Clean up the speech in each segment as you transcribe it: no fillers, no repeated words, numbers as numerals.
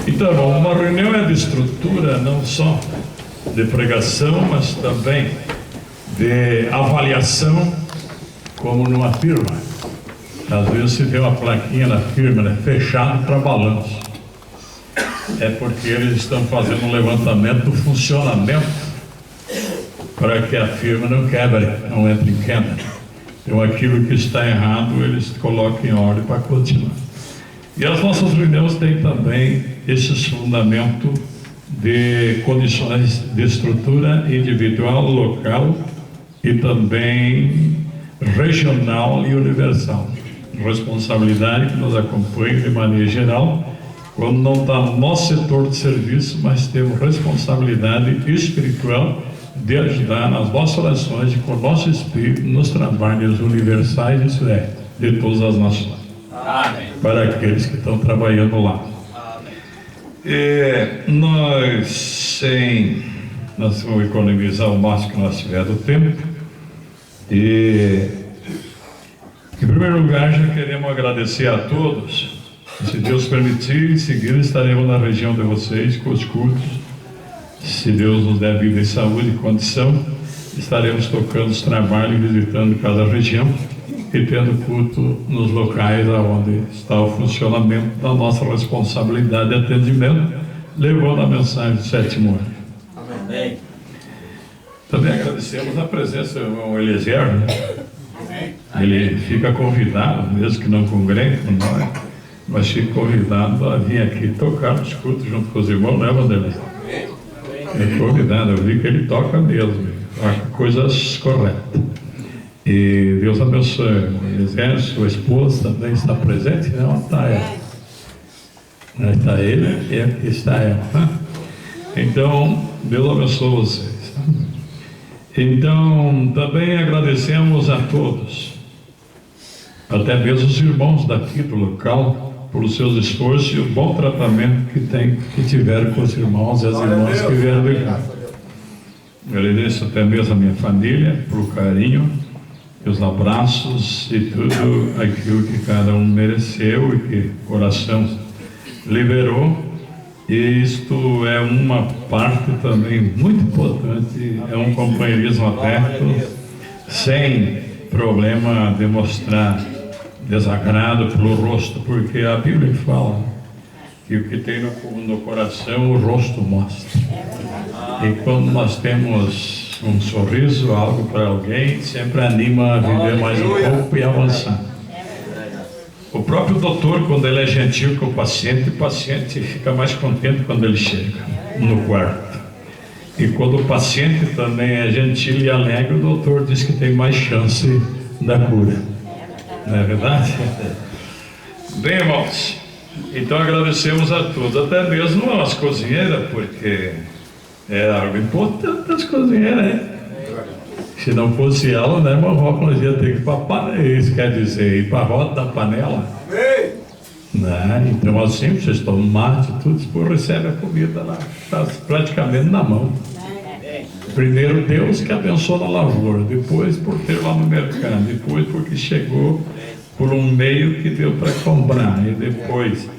Então, uma reunião é de estrutura, não só de pregação, mas também de avaliação, como numa firma. Às vezes se vê uma plaquinha na firma, né? Fechado para balanço. É porque eles estão fazendo um levantamento do funcionamento para que a firma não quebre, não entre em queda. Então aquilo que está errado, eles colocam em ordem para continuar. E as nossas reuniões têm também esses fundamentos de condições de estrutura individual, local e também regional e universal. Responsabilidade que nos acompanha de maneira geral, quando não está no nosso setor de serviço, mas temos responsabilidade espiritual de ajudar nas nossas orações e com o nosso espírito nos trabalhos universais, isso é, de todas as nações. Amém. Para aqueles que estão trabalhando lá. Nós vamos economizar o máximo que nós tiver do tempo. E, em primeiro lugar, já queremos agradecer a todos. Se Deus permitir, em seguida estaremos na região de vocês com os cultos. Se Deus nos der vida e saúde e condição, estaremos tocando os trabalhos, visitando cada região e tendo culto nos locais onde está o funcionamento da nossa responsabilidade de atendimento, levando a mensagem do sétimo ano. Amém. Também agradecemos a presença do irmão Eliezer, né? Ele fica convidado, mesmo que não congregue com nós, mas fica convidado a vir aqui tocar nos cultos junto com os irmãos, né, Vanderlei? É convidado, eu vi que ele toca mesmo, toca coisas corretas. E Deus abençoe o Eliezer, sua esposa também está presente, né? Onde está ela? Onde está ele e aqui está ela. Né? Então, Deus abençoe vocês. Então, também agradecemos a todos, até mesmo os irmãos daqui do local, pelos seus esforços e o bom tratamento que tiveram com os irmãos e as irmãs que vieram de cá. Eu agradeço até mesmo a minha família, pelo carinho, os abraços e tudo aquilo que cada um mereceu e que o coração liberou. E isto é uma parte também muito importante, é um companheirismo aberto, sem problema de mostrar desagrado pelo rosto, porque a Bíblia fala que o que tem no coração o rosto mostra. E quando nós temos um sorriso, algo para alguém, sempre anima a viver mais um pouco e avançar. O próprio doutor, quando ele é gentil com o paciente fica mais contente quando ele chega no quarto. E quando o paciente também é gentil e alegre, o doutor diz que tem mais chance da cura. Não é verdade? Bem, irmãos, então agradecemos a todos, até mesmo as cozinheiras, porque é algo importante as cozinheiras, né? Se não fosse ela, né, irmão Roca, nós ia ter que ir para a panela, isso quer dizer, ir para a roda da panela. Né? Então assim, vocês tomam mate e tudo, depois recebe a comida lá, está praticamente na mão. Primeiro Deus que abençoa na lavoura, depois por ter lá no mercado, depois porque chegou por um meio que deu para comprar, e depois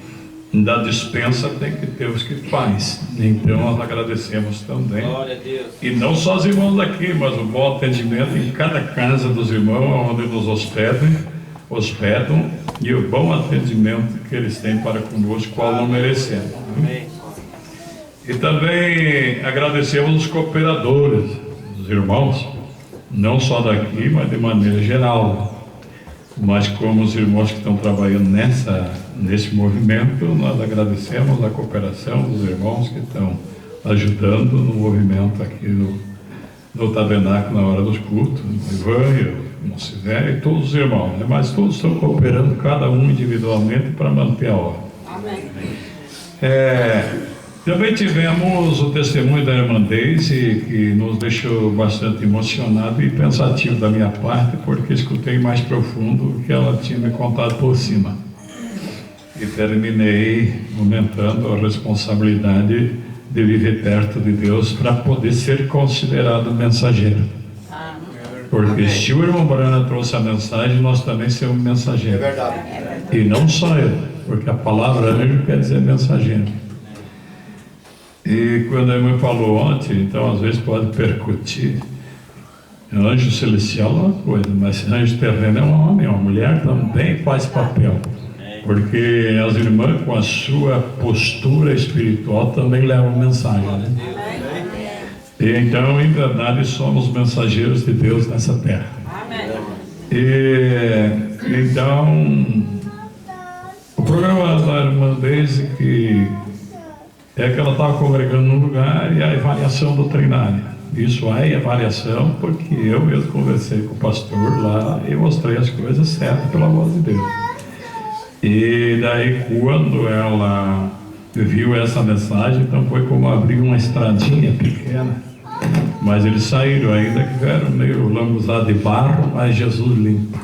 da dispensa tem que ter os que faz. Então nós agradecemos também. Glória a Deus. E não só os irmãos aqui, mas o bom atendimento em cada casa dos irmãos, onde nos hospedam, e o bom atendimento que eles têm para conosco, qual não merecemos. Amém. E também agradecemos os cooperadores, os irmãos, não só daqui, mas de maneira geral. Mas como os irmãos que estão trabalhando nesse movimento, nós agradecemos a cooperação dos irmãos que estão ajudando no movimento aqui no tabernáculo na hora dos cultos, o Ivan, o Mociver e todos os irmãos, né? Mas todos estão cooperando, cada um individualmente, para manter a obra. Amém. Também tivemos o testemunho da irmã Deise, que nos deixou bastante emocionado e pensativo da minha parte, porque escutei mais profundo o que ela tinha me contado por cima. E terminei aumentando a responsabilidade de viver perto de Deus para poder ser considerado mensageiro. Porque se o irmão Brana trouxe a mensagem, nós também somos mensageiros. É verdade. E não só eu, porque a palavra anjo quer dizer mensageiro. E quando a irmã falou ontem, então às vezes pode percutir. Anjo celestial é uma coisa, mas anjo terreno é um homem, uma mulher também faz papel. Porque as irmãs, com a sua postura espiritual, também levam mensagem, né? E então, em verdade, somos mensageiros de Deus nessa terra. E então, o programa da irmã Deise, que é que ela estava congregando num lugar e a avaliação doutrinária. Isso aí é avaliação, porque eu mesmo conversei com o pastor lá e mostrei as coisas certas pela voz de Deus. E daí, quando ela viu essa mensagem, então foi como abrir uma estradinha pequena. Mas eles saíram ainda, que eram meio lambuzado de barro, mas Jesus limpa.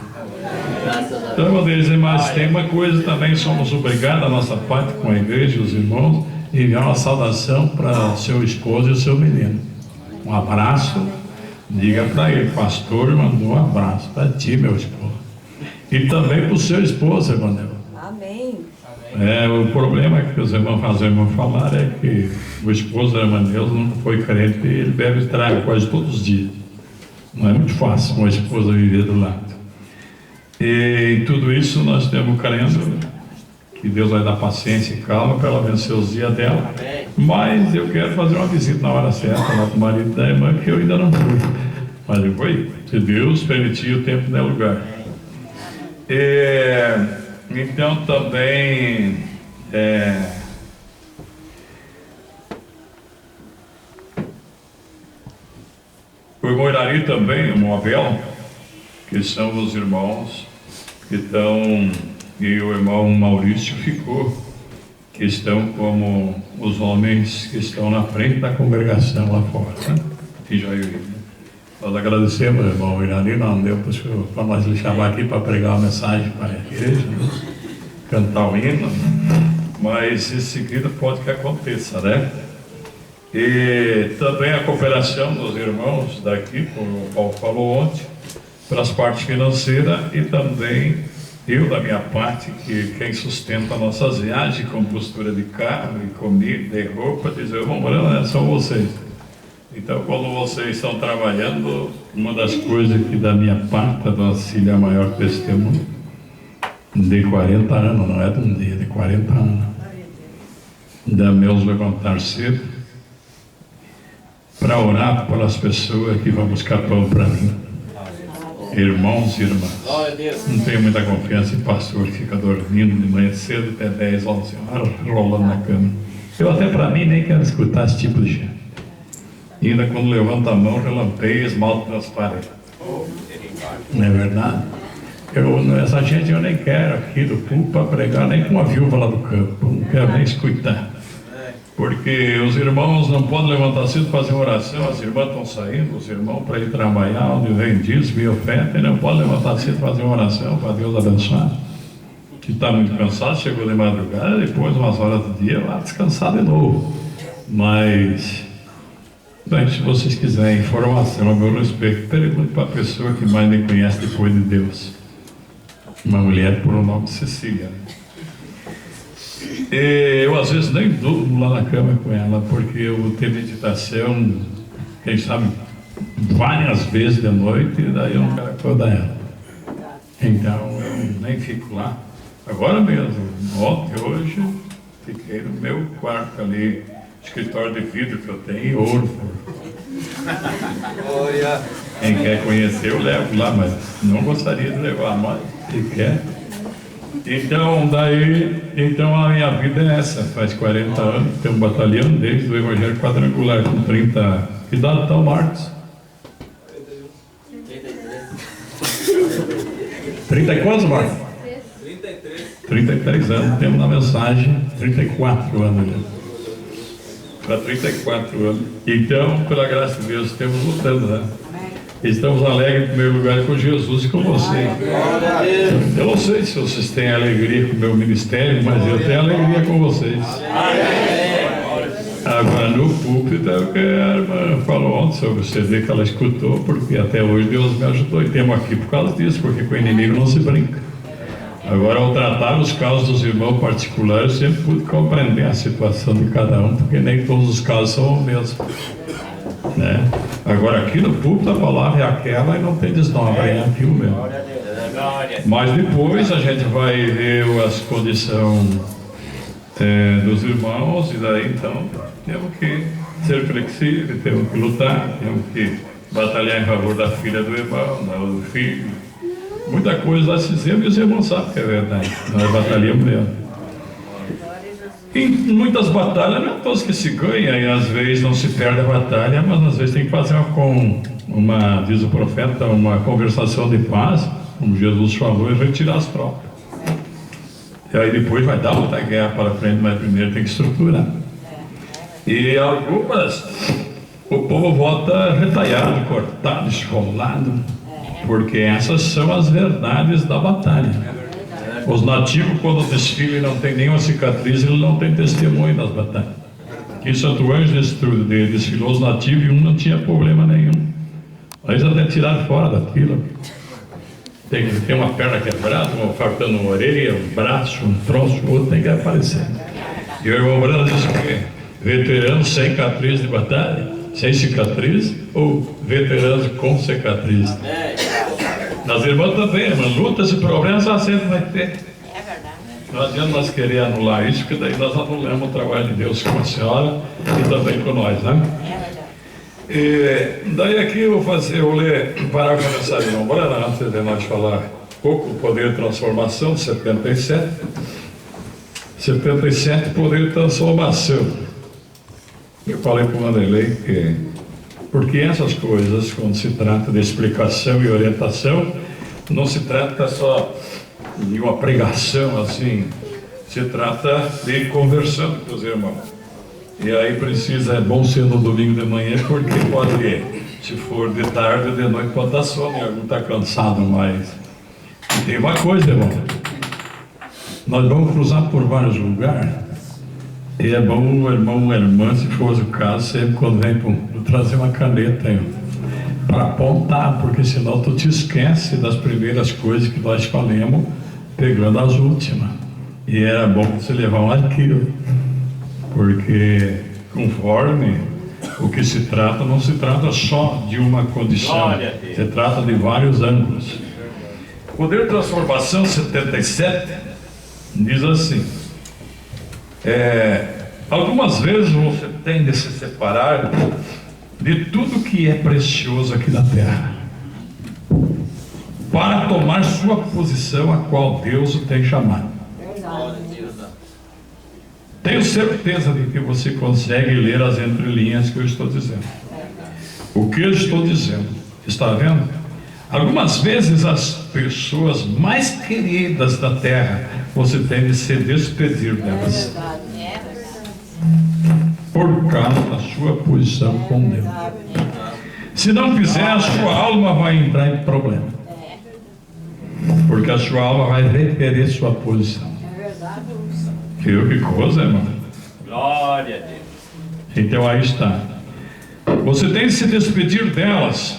Então, eu vou dizer, mas tem uma coisa também, somos obrigados, a nossa parte com a igreja e os irmãos, enviar uma saudação para seu esposo e o seu menino. Um abraço, diga para ele, pastor mandou um abraço para ti, meu esposo. E também para o seu esposo, Emanuel. Amém. O problema que os irmãos falaram é que o esposo da irmã Deus não foi crente e ele bebe trago quase todos os dias. Não é muito fácil uma esposa viver do lado. E em tudo isso nós temos crendo que Deus vai dar paciência e calma para ela vencer os dias dela. Mas eu quero fazer uma visita na hora certa lá para o marido da irmã, que eu ainda não fui. Mas eu vou ir, se Deus permitir o tempo e o lugar. Então também o irmão Irari também, o irmão Abel, que são os irmãos que estão, e o irmão Maurício ficou, que estão como os homens que estão na frente da congregação lá fora, né? Em Jair. Nós agradecemos, irmão Irani, não deu para nós lhe chamar aqui para pregar uma mensagem para a igreja, né? Cantar o hino, mas em seguida pode que aconteça, né? E também a cooperação dos irmãos daqui, como o Paulo falou ontem, para as partes financeiras e também eu da minha parte, que quem sustenta nossas viagens com postura de carro e comida e roupa, dizer, vamos morando, né? São vocês. Então, quando vocês estão trabalhando, uma das coisas que da minha parte, da filha maior testemunho, de 40 anos, não é de um dia, de 40 anos, da meus levantar cedo, para orar pelas pessoas que vão buscar pão para mim. Irmãos e irmãs, não tenho muita confiança em pastor que fica dormindo de manhã cedo até 10, 11 horas, rolando na cama. Eu até para mim nem quero escutar esse tipo de gente. E ainda quando levanta a mão, relampeia e esmalta nas paredes. Não é verdade? Essa gente eu nem quero aqui do púlpito para pregar, nem com a viúva lá do campo, não quero nem escutar. Porque os irmãos não podem levantar cedo para fazer oração, as irmãs estão saindo, os irmãos para ir trabalhar, onde vem dízimo e oferta, e não podem levantar cedo para fazer oração, para Deus abençoar. Que está muito cansado, chegou de madrugada, depois umas horas do dia, vai descansar de novo. Mas, bem, se vocês quiserem informação a meu respeito, pergunte para a pessoa que mais me conhece depois de Deus. Uma mulher por nome de Cecília. Eu às vezes nem durmo lá na cama com ela, porque eu vou ter meditação, quem sabe, várias vezes de noite, e daí eu não quero acordar ela. Então eu nem fico lá. Agora mesmo, ontem, hoje, fiquei no meu quarto ali, escritório de vidro que eu tenho, em ouro. Quem quer conhecer eu levo lá, mas não gostaria de levar, mas quem quer. Então a minha vida é essa, faz 40 anos, tem um batalhão desde o Evangelho Quadrangular, com 30. Que idade está o Marcos? 30 e quantos, Marcos? 33 anos, temos na mensagem 34 anos já. Para 34 anos. Então, pela graça de Deus, estamos lutando, né? Estamos alegres em primeiro lugar com Jesus e com vocês. Eu não sei se vocês têm alegria com o meu ministério, mas eu tenho alegria com vocês. Agora no púlpito é o que a irmã falou ontem sobre o CD que ela escutou, porque até hoje Deus me ajudou e temos aqui por causa disso, porque com o inimigo não se brinca. Agora, ao tratar os casos dos irmãos particulares, eu sempre pude compreender a situação de cada um, porque nem todos os casos são o mesmo, né? Agora, aqui no púlpito, a palavra é aquela e não tem desdobra, é aquilo mesmo. Mas depois a gente vai ver as condições dos irmãos, e daí então temos que ser flexíveis, temos que lutar, temos que batalhar em favor da filha do irmão, do filho. Muita coisa nós fizemos e os irmãos sabem que é verdade. Nós batalhamos mesmo. Em muitas batalhas, não é todos que se ganham, e às vezes não se perde a batalha, mas às vezes tem que fazer diz o profeta, uma conversação de paz, como Jesus falou, e retirar as tropas. E aí depois vai dar outra guerra para frente, mas primeiro tem que estruturar. E algumas, o povo volta retalhado, cortado, esfolado, porque essas são as verdades da batalha. Os nativos, quando desfilam e não tem nenhuma cicatriz, eles não têm testemunho das batalhas. Aqui em Santo Anjo desfilou os nativos e um não tinha problema nenhum. Aí eles até tiraram fora daquilo. Tem uma perna quebrada, faltando uma orelha, um braço, um troço, o outro tem que aparecer. E o irmão Brando disse que veteranos sem cicatriz de batalha, sem cicatriz, ou veteranos com cicatriz. Nas irmãs também, mas lutas e problemas a sempre vai ter. É verdade. Não adianta nós querer anular isso, porque daí nós anulamos o trabalho de Deus com a senhora e também com nós, né? E daí aqui eu vou ler o parágrafo dessa irmã Brana, antes de nós falar um pouco do poder de transformação, 77. 77, poder de transformação. Eu falei para o Vanderlei que, porque essas coisas, quando se trata de explicação e orientação, não se trata só de uma pregação assim, se trata de conversando com os irmãos. E aí é bom ser no domingo de manhã, porque pode, se for de tarde ou de noite, pode dar sono, algum está cansado, mas tem uma coisa, irmão. Nós vamos cruzar por vários lugares, e é bom o irmão ou a irmã, se for o caso, sempre quando vem trazer uma caneta aí, para apontar, porque senão tu te esquece das primeiras coisas que nós falamos, pegando as últimas. E era bom você levar um arquivo, porque conforme o que se trata, não se trata só de uma condição, se trata de vários ângulos. Poder de transformação 77 diz assim: algumas vezes você tem de se separar de tudo que é precioso aqui na terra, para tomar sua posição a qual Deus o tem chamado. Tenho certeza de que você consegue ler as entrelinhas que eu estou dizendo. O que eu estou dizendo? Está vendo? Algumas vezes as pessoas mais queridas da terra, você tem de se despedir delas, por causa da sua posição com Deus. Se não fizer, a sua alma vai entrar em problema, porque a sua alma vai requerer sua posição. Viu que coisa, irmão? Glória a Deus. Então aí está. Você tem que se despedir delas.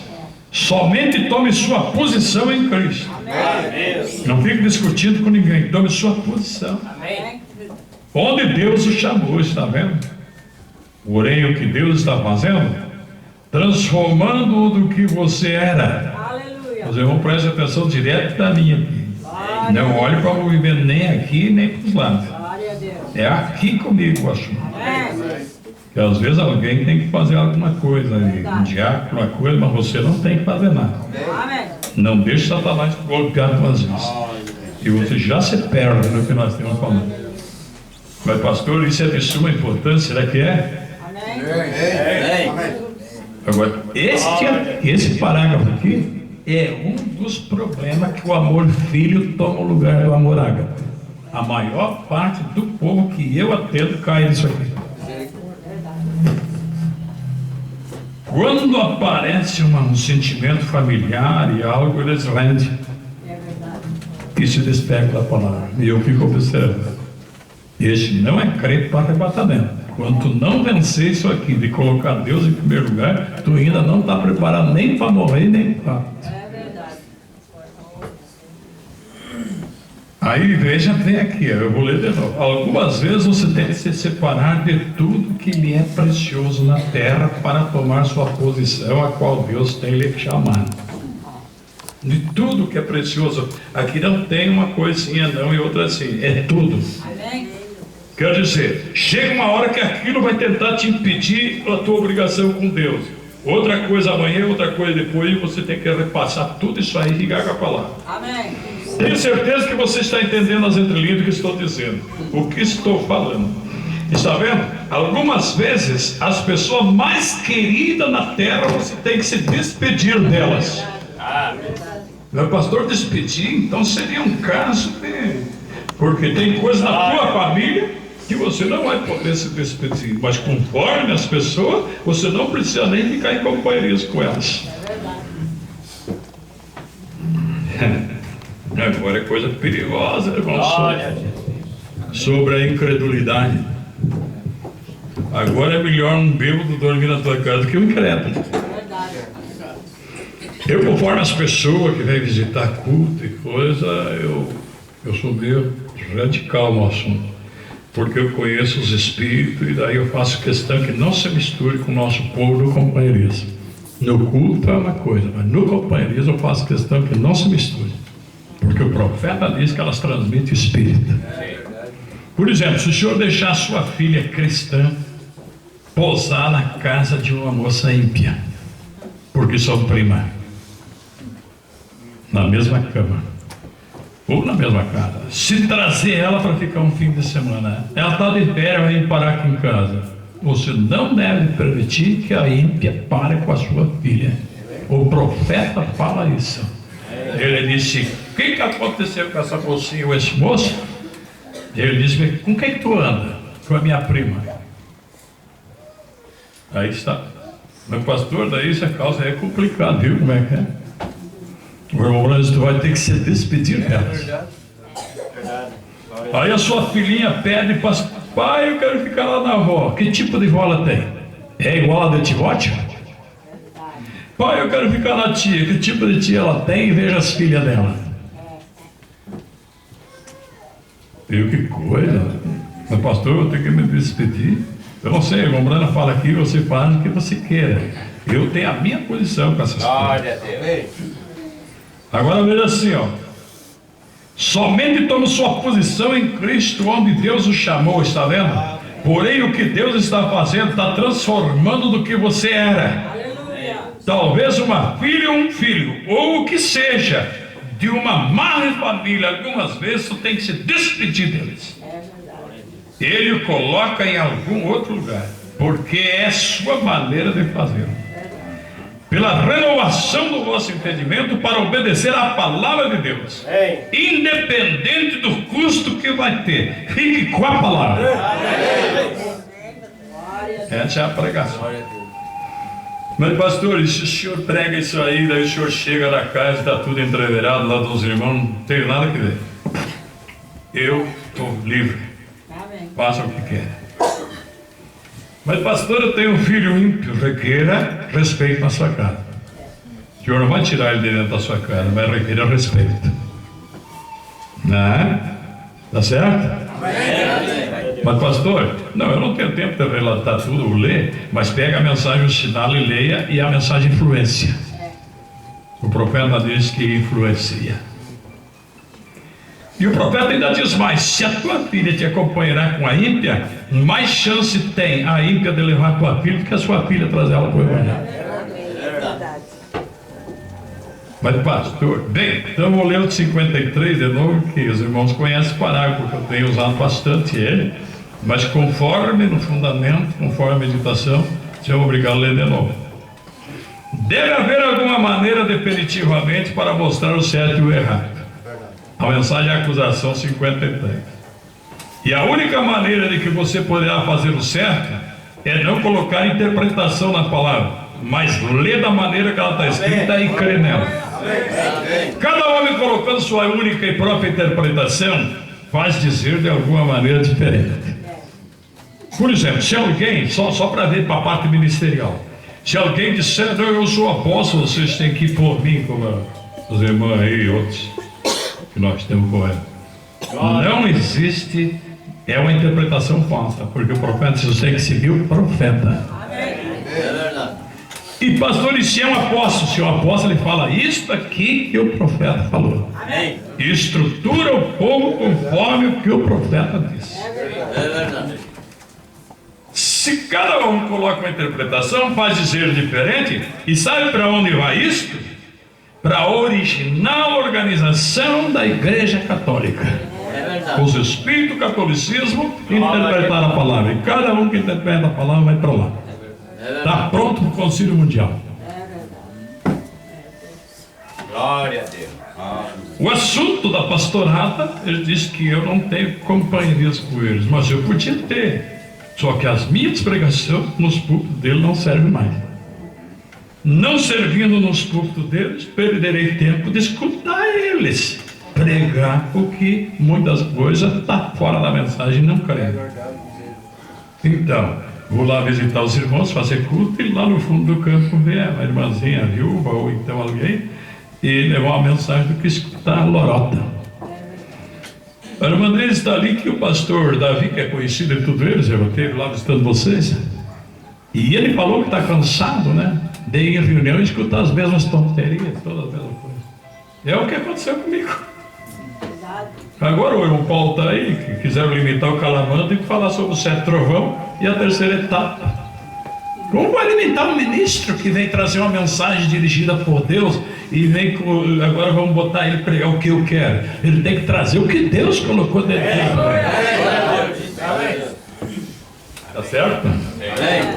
Somente tome sua posição em Cristo. Amém. Não fique discutindo com ninguém. Tome sua posição. Amém. Onde Deus o chamou, está vendo? Porém, o que Deus está fazendo? Transformando-o do que você era. Aleluia. Os irmãos, prestem atenção direto da minha aqui. Não olhe para o movimento nem aqui, nem para os lados. É aqui comigo, acho. Que às vezes alguém tem que fazer alguma coisa, um diácono, uma coisa, mas você não tem que fazer nada. Não deixe Satanás golpear com as vezes. E você já se perde no que nós temos falando. Mas, pastor, isso é de suma importância, será que é? Amém. Agora, esse parágrafo aqui é um dos problemas que o amor filho toma o lugar do amor ágape. A maior parte do povo que eu atendo cai nisso aqui. Quando aparece um sentimento familiar e algo, eles rendem e se despegam da palavra. E eu fico observando. Este não é crente para arrebatamento. Quando tu não vencer isso aqui, de colocar Deus em primeiro lugar, tu ainda não está preparado nem para morrer, nem para. Aí veja, vem aqui, eu vou ler de novo. Algumas vezes você deve se separar de tudo que lhe é precioso na terra para tomar sua posição a qual Deus tem lhe chamado. De tudo que é precioso. Aqui não tem uma coisinha não e outra assim, é tudo. Quer dizer, chega uma hora que aquilo vai tentar te impedir a tua obrigação com Deus. Outra coisa amanhã, outra coisa depois, e você tem que repassar tudo isso aí e ligar com a palavra. Amém. Tenho certeza que você está entendendo as entrelinhas que estou dizendo, o que estou falando. Está vendo? Algumas vezes as pessoas mais queridas na terra você tem que se despedir delas. Meu pastor, despedir, então seria um caso de... Porque tem coisa na tua família que você não vai poder se despedir, mas conforme as pessoas, você não precisa nem ficar em companheirismo com elas. Agora é coisa perigosa, irmão, sobre a incredulidade. Agora é melhor um bêbado dormir na tua casa que um incrédulo. Eu, conforme as pessoas que vêm visitar culto e coisa, eu sou meio radical no assunto, porque eu conheço os espíritos e daí eu faço questão que não se misture com o nosso povo no companheirismo. No culto é uma coisa, mas no companheirismo eu faço questão que não se misture, porque o profeta diz que elas transmitem espírito. Por exemplo, se o senhor deixar sua filha cristã posar na casa de uma moça ímpia, porque são prima, na mesma cama ou na mesma casa, se trazer ela para ficar um fim de semana, ela está de férias, vai vir parar aqui em casa, você não deve permitir que a ímpia pare com a sua filha. O profeta fala isso. Ele disse: o que aconteceu com essa mocinha ou esse moço? Ele disse: com quem tu anda? Com a minha prima. Aí está. Mas pastor, daí essa causa é complicada, viu como é que é? O irmão Branco, tu vai ter que se despedir delas. Aí a sua filhinha pede para pai, eu quero ficar lá na avó. Que tipo de avó ela tem? É igual a de Timóteo? Pai, eu quero ficar na tia. Que tipo de tia ela tem? E veja as filhas dela. Viu que coisa? Mas pastor, eu tenho que me despedir. Eu não sei, o irmão Branco fala aqui, você faz o que você queira. Eu tenho a minha posição com essas coisas. Agora veja assim, ó. Somente tome sua posição em Cristo, onde Deus o chamou, está vendo? Porém, o que Deus está fazendo, está transformando do que você era. Talvez uma filha ou um filho, ou o que seja, de uma má família, algumas vezes você tem que se despedir deles. Ele o coloca em algum outro lugar, porque é sua maneira de fazê-lo. Pela renovação do vosso entendimento para obedecer à palavra de Deus, independente do custo que vai ter, fique com a palavra. Essa é a pregação. Mas pastor, e se o senhor prega isso aí, daí o senhor chega na casa e está tudo entreverado lá dos irmãos, não tem nada que ver. Eu estou livre, faça o que quer. Mas pastor, eu tenho um filho ímpio, requeira respeito na sua casa. O senhor não vai tirar ele de dentro da sua casa, mas requeira respeito. Né? Tá certo? Mas pastor, não, eu não tenho tempo de relatar tudo ou ler, mas pega a mensagem original e leia, e a mensagem influência. O profeta diz que influencia. E o profeta ainda diz mais: se a tua filha te acompanhará com a ímpia, mais chance tem a ímpia de levar a tua filha do que a sua filha trazer ela para o evangelho. Mas pastor, bem, então vou ler o 53 de novo, que os irmãos conhecem o parágrafo, porque eu tenho usado bastante ele, mas conforme no fundamento, conforme a meditação, você é obrigado a ler de novo. Deve haver alguma maneira definitivamente para mostrar o certo e o errado. A mensagem é a acusação 53. E a única maneira de que você poderá fazer o certo é não colocar interpretação na palavra, mas ler da maneira que ela está escrita e crer nela. Cada homem colocando sua única e própria interpretação faz dizer de alguma maneira diferente. Por exemplo, se alguém, só para ver para a parte ministerial, se alguém disser: não, eu sou apóstolo, vocês têm que ir por mim, como os irmãos aí e outros que nós temos com ela. Não existe, é uma interpretação falsa, porque o profeta você tem que seguir o profeta. É verdade. E pastor, e se é um apóstolo? Se é um apóstolo, ele fala isto aqui que o profeta falou. Amém. E estrutura o povo conforme o que o profeta disse. É verdade. Se cada um coloca uma interpretação, faz dizer diferente, e sabe para onde vai isto? Para a original organização da Igreja Católica. É verdade. Os espíritos do catolicismo interpretar a palavra, e cada um que interpreta a palavra vai para lá. Está pronto para o Concílio Mundial. Glória a Deus. O assunto da pastorada, ele disse que eu não tenho companheirismo com eles, mas eu podia ter. Só que as minhas pregações nos púlpitos dele não servem mais. Não servindo nos púlpitos deles, perderei tempo de escutar eles pregar o que muitas coisas está fora da mensagem, não creio. Então, vou lá visitar os irmãos, fazer culto, e lá no fundo do campo ver a irmãzinha, a viúva, ou então alguém, e levar uma mensagem do que escutar a lorota. A irmã dele está ali, que o pastor Davi, que é conhecido de todos eles, eu esteve lá visitando vocês, e ele falou que está cansado, né? De ir em reunião e escutar as mesmas tonterias, todas as mesmas coisas. É o que aconteceu comigo. Agora o irmão Paulo está aí, que quiseram limitar o calamando e falar sobre o sete trovão e a terceira etapa. Como vai limitar um ministro que vem trazer uma mensagem dirigida por Deus e vem com, agora vamos botar ele pregar o que eu quero? Ele tem que trazer o que Deus colocou dentro dele. Tá certo?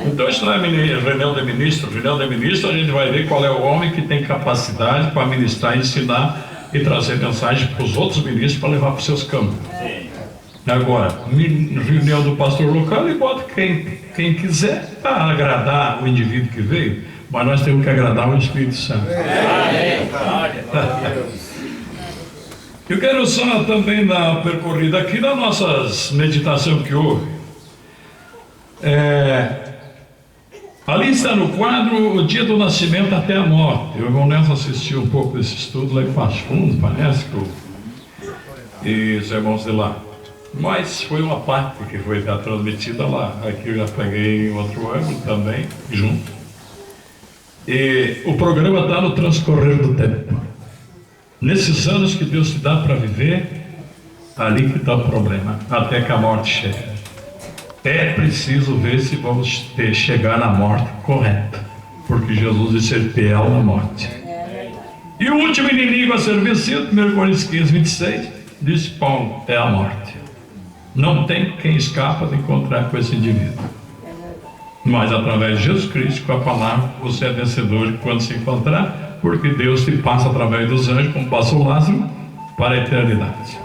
Então isso não é reunião de ministro. Reunião de ministro a gente vai ver qual é o homem que tem capacidade para ministrar, ensinar e trazer mensagem para os outros ministros para levar para os seus campos. Agora, reunião do pastor local, ele bota quem quiser para agradar o indivíduo que veio, mas nós temos que agradar o Espírito Santo. Eu quero só também dar uma percorrida aqui nas nossas meditações que houve. Ali está no quadro o dia do nascimento até a morte. O irmão Nelson assistiu um pouco desse estudo lá em Passo Fundo, parece que e os irmãos de lá. Mas foi uma parte que foi transmitida lá. Aqui eu já peguei em outro ângulo também, junto. E o programa está no transcorrer do tempo. Nesses anos que Deus te dá para viver, ali que está o problema, até que a morte chegue. É preciso ver se vamos chegar na morte correta, porque Jesus disse ser fiel na morte. E o último inimigo a ser vencido, 1 Coríntios 15, 26, diz Paulo, é a morte. Não tem quem escapa de encontrar com esse indivíduo. Mas através de Jesus Cristo, com a palavra, você é vencedor quando se encontrar, porque Deus te passa através dos anjos, como passou Lázaro, para a eternidade.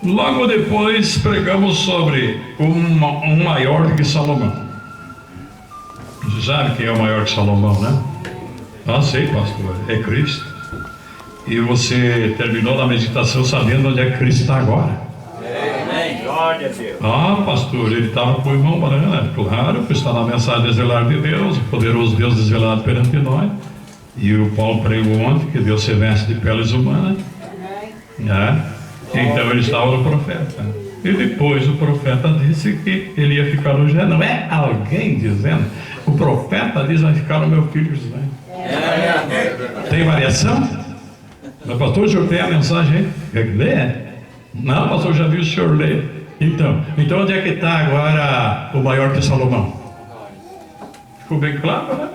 Logo depois pregamos sobre um maior do que Salomão. Você sabe quem é o maior que Salomão, né? Ah, sei, pastor, é Cristo. E você terminou na meditação sabendo onde é que Cristo está agora. Glória a Deus. Ah, pastor, ele estava com o irmão Branham, claro, que está na mensagem desvelada de Deus, o poderoso Deus desvelado perante nós. E o Paulo pregou ontem que Deus se veste de peles humanas, né? Então ele estava no profeta. E depois o profeta disse que ele ia ficar no José. Não é alguém dizendo. O profeta diz vai ficar no meu filho José. Tem variação? Mas pastor, o senhor tem a mensagem aí? Quer ler? Não, pastor, já viu o senhor ler. Então onde é que está agora o maior que Salomão? Ficou bem claro, né?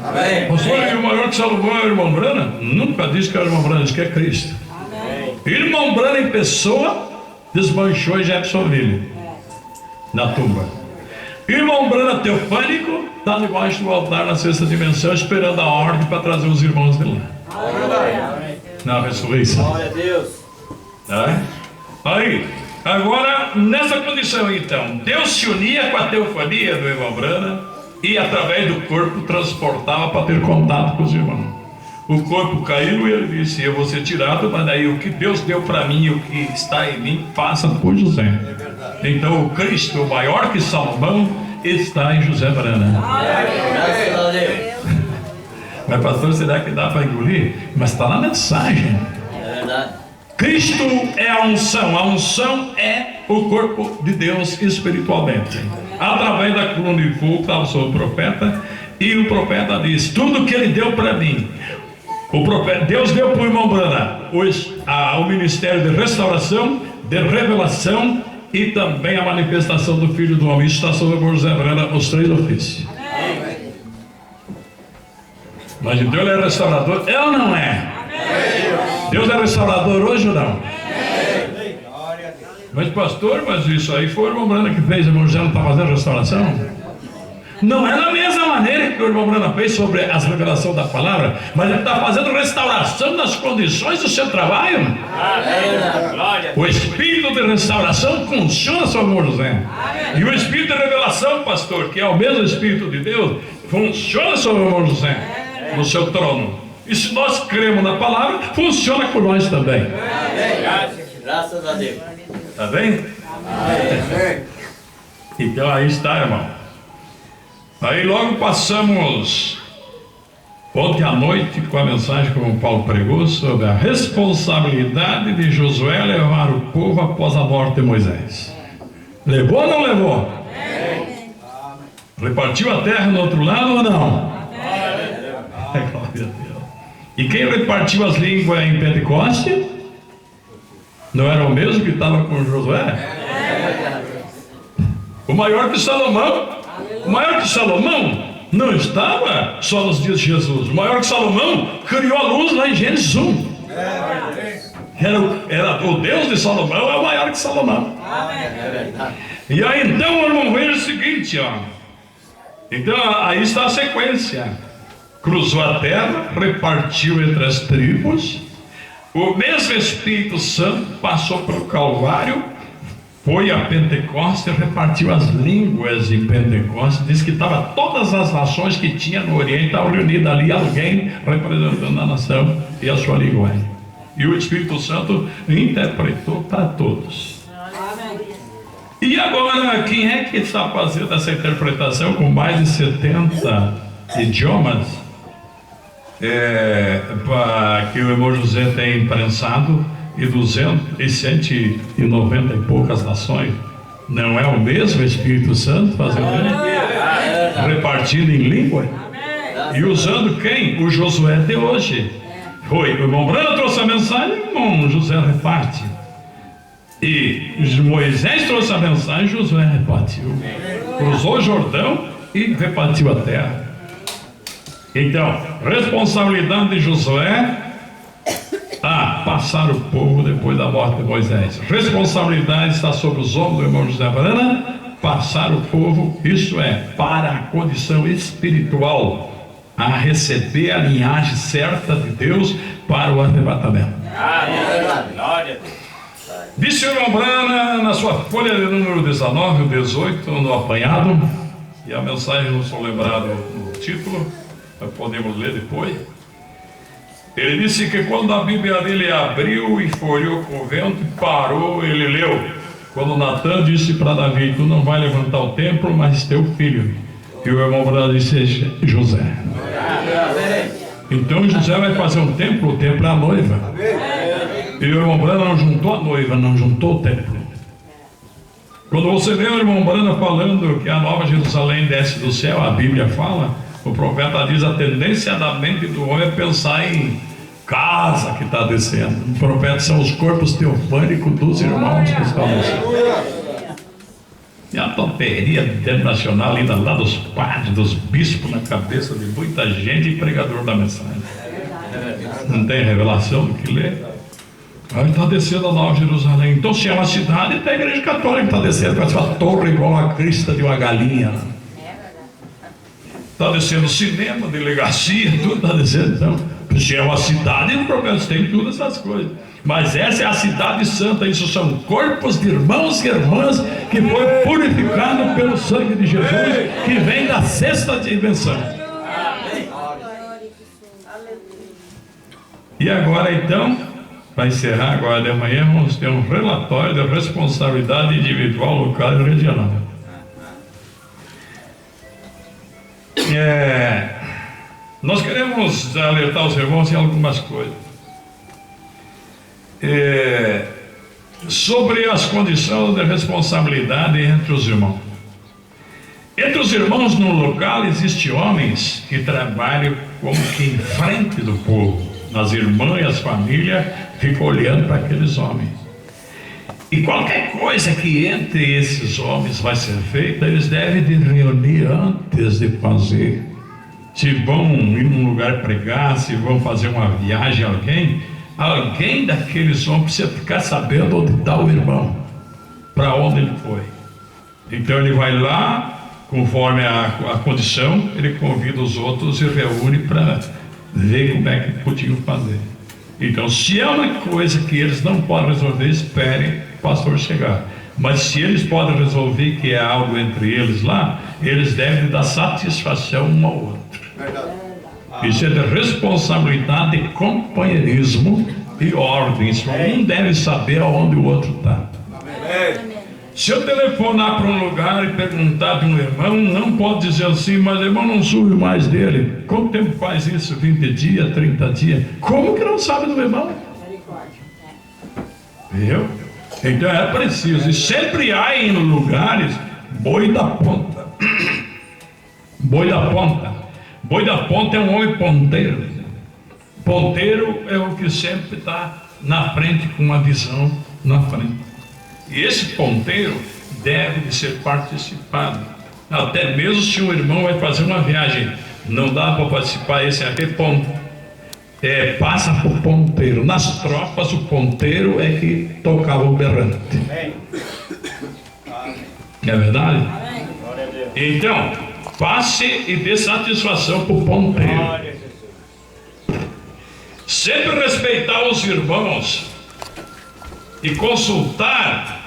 Amém. Pastor, e o maior que Salomão é o irmão Branham? Nunca disse que é o irmão Branham, disse que é Cristo. Irmão Branham em pessoa desmanchou em Jeffersonville, na tumba. Irmão Branham teofânico está debaixo do altar na sexta dimensão, esperando a ordem para trazer os irmãos de lá. Na ressurreição. Glória a Deus. Tá? Aí, agora, nessa condição então, Deus se unia com a teofania do irmão Branham e através do corpo transportava para ter contato com os irmãos. O corpo caiu e ele disse, eu vou ser tirado, mas daí o que Deus deu para mim, o que está em mim, passa por José. Então o Cristo, o maior que Salomão, está em José Branham. Graças a Deus. Mas pastor, será que dá para engolir? Mas está na mensagem. É verdade. Cristo é a unção é o corpo de Deus espiritualmente. Através da coluna de fogo estava sobre o profeta, e o profeta disse: tudo que ele deu para mim, o profeta, Deus deu para o irmão Branham o ministério de restauração, de revelação e também a manifestação do Filho do Homem. Isso está sobre o irmão José Branham, os 3 ofícios. Mas então ele é restaurador, é ou não é? Deus é restaurador hoje ou não? Mas pastor, mas isso aí foi o irmão Branham que fez, o irmão José não está fazendo restauração? Não é da mesma maneira que o irmão Branham fez sobre a revelação da palavra, mas ele está fazendo restauração das condições do seu trabalho. O espírito de restauração funciona sobre o irmão José. E o espírito de revelação, pastor, que é o mesmo espírito de Deus, funciona sobre o irmão José, no seu trono. E se nós cremos na palavra, funciona com nós também. Graças a Deus. Está bem? Então aí está, irmão. Aí logo passamos ontem à noite com a mensagem que o Paulo pregou sobre a responsabilidade de Josué levar o povo após a morte de Moisés. Levou ou não levou? Repartiu a terra no outro lado ou não? Glória a Deus. E quem repartiu as línguas em Pentecoste? Não era o mesmo que estava com Josué? O maior que Salomão. O maior que Salomão não estava só nos dias de Jesus. O maior que Salomão criou a luz lá em Gênesis 1. Era o Deus de Salomão, é o maior que Salomão. E aí então, irmão, veja o seguinte, ó. Então aí está a sequência. Cruzou a terra, repartiu entre as tribos. O mesmo Espírito Santo passou pelo Calvário, foi a Pentecostes, repartiu as línguas em Pentecostes. Diz que estava todas as nações que tinha no Oriente, estavam reunidas ali, alguém representando a nação e a sua linguagem. E o Espírito Santo interpretou para todos. E agora, quem é que está fazendo essa interpretação com mais de 70 idiomas? Que o irmão José tem imprensado, e 190 e poucas nações. Não é o mesmo Espírito Santo fazendo isso? Repartindo em língua? E usando quem? O Josué de hoje. Foi o irmão Branham trouxe a mensagem, o irmão José reparte. E Moisés trouxe a mensagem, Josué repartiu. Cruzou o Jordão e repartiu a terra. Então, responsabilidade de Josué a passar o povo depois da morte de Moisés. Responsabilidade está sobre os ombros do irmão José Branham, passar o povo, isso é, para a condição espiritual, a receber a linhagem certa de Deus para o arrebatamento. Disse o irmão Branham na sua folha de número 19 ou 18, no apanhado, e a mensagem não sou lembrado no título, mas podemos ler depois. Ele disse que quando a Bíblia dele abriu e folheou com o vento, parou, ele leu. Quando Natan disse para Davi: tu não vai levantar o templo, mas teu filho. E o irmão Branham disse: José. Então José vai fazer um templo, o templo é a noiva. E o irmão Branham não juntou a noiva, não juntou o templo. Quando você vê o irmão Branham falando que a nova Jerusalém desce do céu, a Bíblia fala, o profeta diz: a tendência da mente do homem é pensar em casa que está descendo. O profeta são os corpos teofânicos dos irmãos que estão descendo. E a tonteria internacional ainda lá dos padres, dos bispos na cabeça de muita gente e pregador da mensagem. Não tem revelação do que lê. Aí está descendo a Nova Jerusalém. Então se é uma cidade, tem a igreja católica que está descendo com essa torre igual a crista de uma galinha. Está descendo cinema, delegacia, tudo está descendo. Então, se é uma cidade, o profeta tem todas essas coisas. Mas essa é a cidade santa. Isso são corpos de irmãos e irmãs que foi purificado pelo sangue de Jesus, que vem da sexta dimensão. E agora então, para encerrar agora de manhã, vamos ter um relatório da responsabilidade individual, local e regional. Nós queremos alertar os irmãos em algumas coisas. sobre as condições de responsabilidade entre os irmãos. Entre os irmãos no local existem homens que trabalham como que em frente do povo. As irmãs e as famílias ficam olhando para aqueles homens. E qualquer coisa que entre esses homens vai ser feita, eles devem de reunir antes de fazer. Se vão ir num lugar pregar, se vão fazer uma viagem, alguém daqueles homens precisa ficar sabendo onde está o irmão, para onde ele foi. Então ele vai lá, conforme a condição, ele convida os outros e reúne para ver como é que podiam fazer. Então, se é uma coisa que eles não podem resolver, espere o pastor chegar. Mas se eles podem resolver que é algo entre eles lá, eles devem dar satisfação um ao outro. Isso é de responsabilidade, de companheirismo e ordem. Um deve saber aonde o outro está. Se eu telefonar para um lugar e perguntar de um irmão, não pode dizer assim, mas irmão, não soube mais dele. Quanto tempo faz isso? 20 dias, 30 dias? Como que não sabe do irmão? Viu? Então é preciso. E sempre há em lugares boi da ponta. Boi da ponta. Boi da ponta é um homem ponteiro. Ponteiro é o que sempre está na frente, com uma visão na frente. E esse ponteiro deve de ser participado. Até mesmo se um irmão vai fazer uma viagem, não dá para participar, esse aqui passa por ponteiro. Nas tropas, o ponteiro é que tocava o berrante. É verdade? Então, passe e dê satisfação para o ponteiro. Sempre respeitar os irmãos e consultar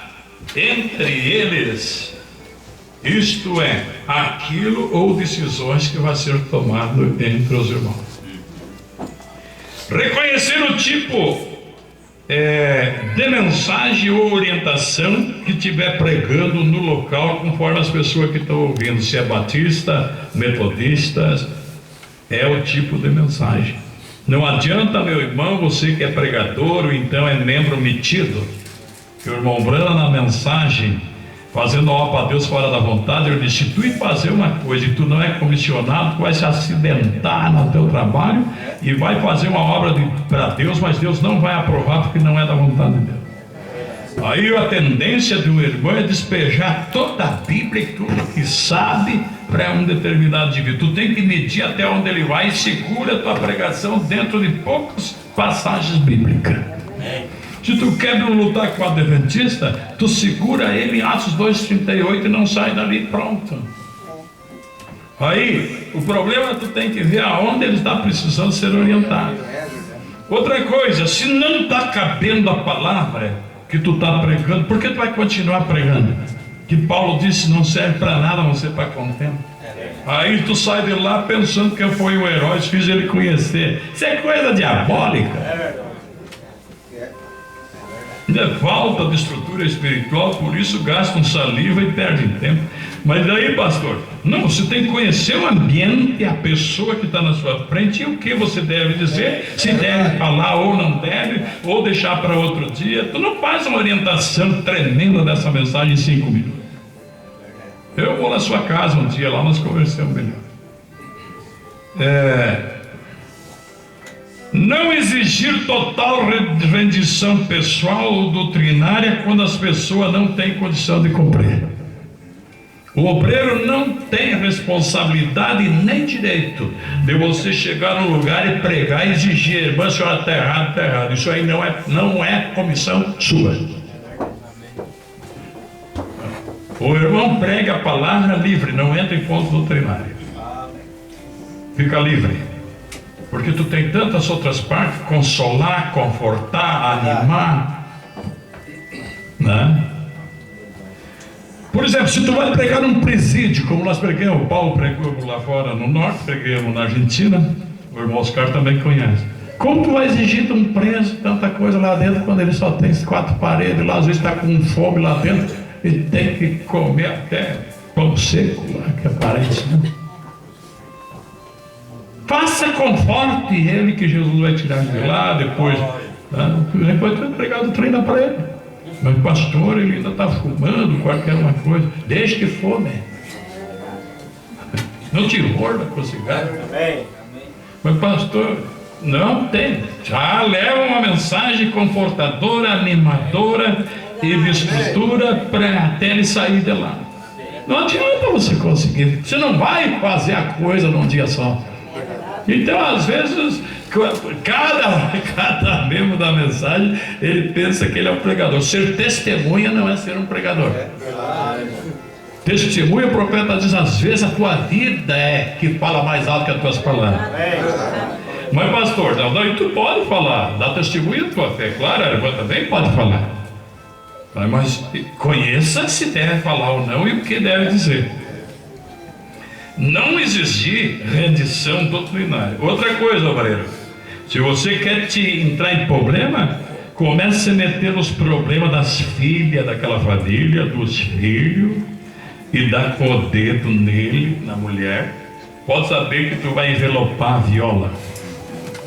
entre eles, isto é, aquilo ou decisões que vai ser tomado entre os irmãos. Reconhecer o tipo de mensagem ou orientação que estiver pregando no local, conforme as pessoas que estão ouvindo, se é batista, metodista, é o tipo de mensagem. Não adianta, meu irmão, você que é pregador ou então é membro metido, que o irmão Brana na mensagem, fazendo a obra para Deus fora da vontade, ele disse: se tu ir fazer uma coisa e tu não é comissionado, tu vai se acidentar no teu trabalho e vai fazer uma obra para Deus, mas Deus não vai aprovar porque não é da vontade de Deus. Aí a tendência de um irmão é despejar toda a Bíblia e tudo que sabe para um determinado indivíduo. Tu tem que medir até onde ele vai e segura a tua pregação dentro de poucas passagens bíblicas. Se tu quer não lutar com o adventista, tu segura ele em Atos 2,38 e não sai dali, pronto. Aí, o problema é que tu tem que ver aonde ele está precisando ser orientado. Outra coisa, se não está cabendo a palavra que tu está pregando, por que tu vai continuar pregando? Que Paulo disse, não serve para nada, a não ser para contento. Aí tu sai de lá pensando que eu fui um herói, fiz ele conhecer. Isso é coisa diabólica. É falta de estrutura espiritual, por isso gastam saliva e perdem tempo. Mas daí, pastor, não, você tem que conhecer o ambiente, a pessoa que está na sua frente e o que você deve dizer, se deve falar ou não deve, ou deixar para outro dia. Tu não faz uma orientação tremenda dessa mensagem em 5 minutos. Eu vou na sua casa um dia, lá nós conversamos melhor. Não exigir total rendição pessoal ou doutrinária quando as pessoas não têm condição de cumprir. O obreiro não tem responsabilidade nem direito de você chegar num lugar e pregar e exigir: irmã, a senhora está errado, está errado. Isso aí não é comissão sua. O irmão prega a palavra livre, não entra em ponto doutrinário. Fica livre. Porque tu tem tantas outras partes, consolar, confortar, animar, né? Por exemplo, se tu vai pregar num presídio, como nós pregamos, o Paulo pregou lá fora no norte, pregamos na Argentina, o irmão Oscar também conhece. Como tu vai exigir de um preso tanta coisa lá dentro, quando ele só tem 4 paredes, lá às vezes está com fome lá dentro, e tem que comer até pão seco lá, que aparece, né? Faça conforte ele, que Jesus vai tirar de lá, depois Depois o empregado treina para ele. Mas pastor, ele ainda está fumando, qualquer uma coisa. Deixe que fome. Não te morda com cigarro. Mas pastor, não tem. Já leva uma mensagem confortadora, animadora e de estrutura para até ele sair de lá. Não adianta você conseguir. Você não vai fazer a coisa num dia só. Então, às vezes, cada membro da mensagem, ele pensa que ele é um pregador. Ser testemunha não é ser um pregador. Testemunha, o profeta diz, às vezes a tua vida é que fala mais alto que as tuas palavras. Mas pastor, não, tu pode falar, dá testemunha da tua fé, claro, a irmã também pode falar. Mas conheça se deve falar ou não e o que deve dizer. Não exigir rendição doutrinária. Outra coisa, obreiro, se você quer te entrar em problema, comece a meter nos problemas das filhas daquela família, dos filhos, e dar com o dedo nele, na mulher. Pode saber que tu vai envelopar a viola.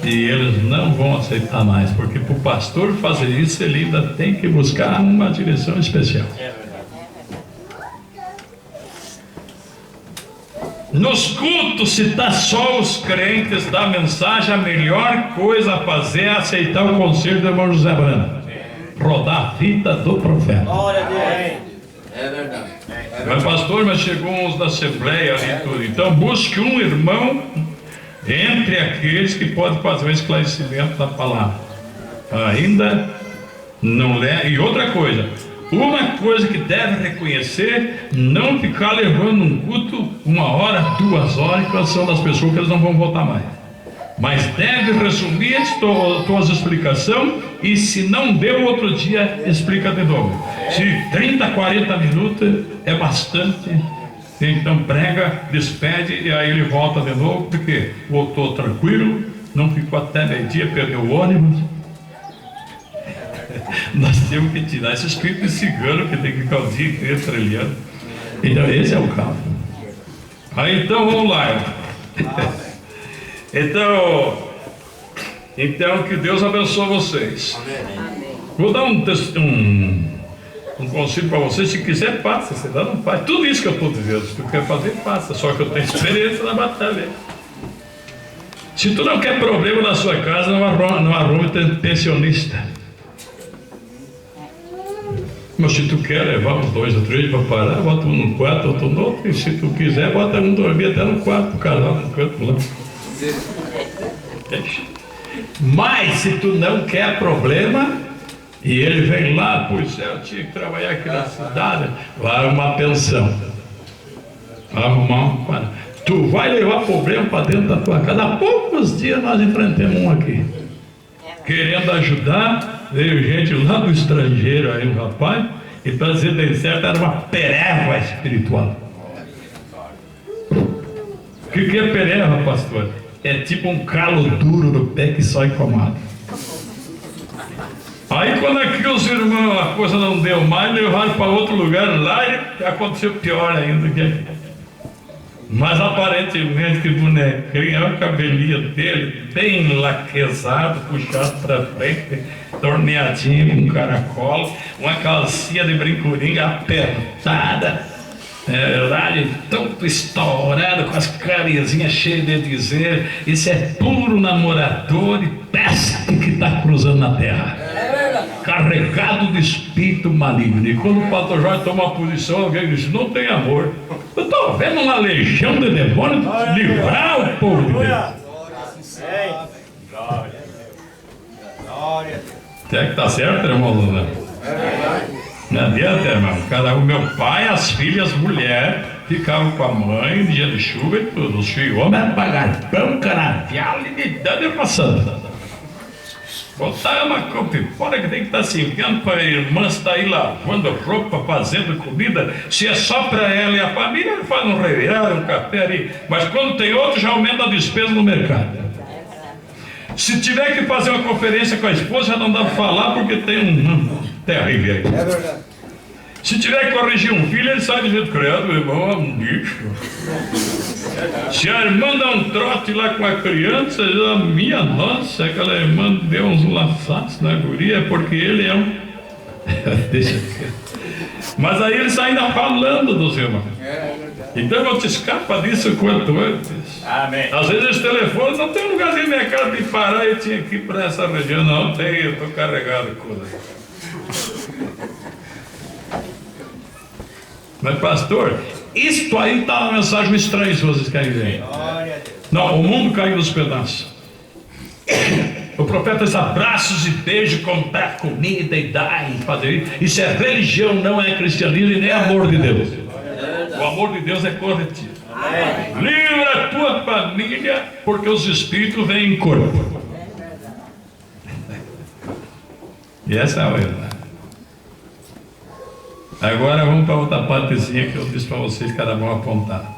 E eles não vão aceitar mais, porque para o pastor fazer isso, ele ainda tem que buscar uma direção especial. Nos cultos, se está só os crentes da mensagem, a melhor coisa a fazer é aceitar o conselho do irmão José Brana. Rodar a fita do profeta. Glória a Deus. É verdade. Mas pastor, mas chegou uns da Assembleia e tudo. Então busque um irmão entre aqueles que podem fazer o esclarecimento da palavra. Ainda não é. E outra coisa, uma coisa que deve reconhecer, não ficar levando um culto 1 hora, 2 horas, em canção das pessoas que eles não vão voltar mais. Mas deve resumir as tuas explicações, e se não deu outro dia, explica de novo. Se 30, 40 minutos é bastante, então prega, despede e aí ele volta de novo, porque voltou tranquilo, não ficou até meio-dia, perdeu o ônibus. Nós temos que tirar esse espírito de cigano que tem que ficar o dia inteiro trilhando. Então esse é o caso. Aí então vamos lá. Então que Deus abençoe vocês. Vou dar um conselho para vocês. Se quiser, faça. Se não faz. Tudo isso que eu estou dizendo, se tu quer fazer, faça. Só que eu tenho experiência na batalha. Se tu não quer problema na sua casa, não arrume pensionista. Mas se tu quer levar uns 2 ou 3 para parar, bota um no quarto, outro no outro. E se tu quiser, bota um dormir até no quarto, o casal no canto lá. Mas se tu não quer problema, e ele vem lá, pois eu tinha que trabalhar aqui na cidade, vai arrumar pensão. Tu vai levar problema para dentro da tua casa. Há poucos dias nós enfrentamos um aqui, querendo ajudar. Veio gente lá do estrangeiro aí, um rapaz, e para dizer bem certo, era uma pereva espiritual. O que é pereva, pastor? É tipo um calo duro no pé que só incomoda. Aí quando aqui os irmãos, a coisa não deu mais, levaram para outro lugar lá e aconteceu pior ainda que aqui. Mas aparentemente que bonequinho, olha o cabelinho dele, bem laquezado, puxado para frente, torneadinho com caracol, uma calcinha de brincuringa apertada, lá de todo estourado, com as camisinhas cheias de dizer, isso é puro namorador e péssimo que está cruzando na terra. Carregado de espírito maligno. E quando o pastor Jorge toma uma posição, alguém diz: não tem amor. Eu estou vendo uma legião de demônios livrar o povo de Deus. Até que está certo, irmão Lula? Não adianta, irmão. O meu pai, as filhas, as mulheres ficavam com a mãe no dia de chuva e tudo. Os filhos homens pagar pão, canavial e me dando e passando. Botar uma copa fora que tem que estar se enviando para a irmã estar aí lavando roupa, fazendo comida. Se é só para ela e a família, ele faz um revirado, um café ali. Mas quando tem outro, já aumenta a despesa no mercado. Se tiver que fazer uma conferência com a esposa, já não dá para falar porque tem um terrível aí. É verdade. Se tiver que corrigir um filho, ele sai do jeito criado, meu irmão, é um bicho. Se a irmã dá um trote lá com a criança, a minha nossa, aquela irmã deu uns laçados na guria, porque ele é um... Deixa eu... Mas aí ele sai ainda falando dos irmãos. Então não te escapa disso quanto antes. Amém. Às vezes esse telefone não tem um lugarzinho na minha casa de parar, eu tinha que ir para essa região. Não tem, eu estou carregado com coisa. Mas pastor, isto aí está uma mensagem estranha se vocês querem ver. Não, o mundo caiu nos pedaços. O profeta diz: abraços e beijos, comprar comida e dar e fazer isso. É religião, não é cristianismo e nem amor de Deus. O amor de Deus é corretivo. Livra a tua família, porque os espíritos vêm em corpo. E essa é a verdade. Agora vamos para outra partezinha que eu disse para vocês, cada um apontar.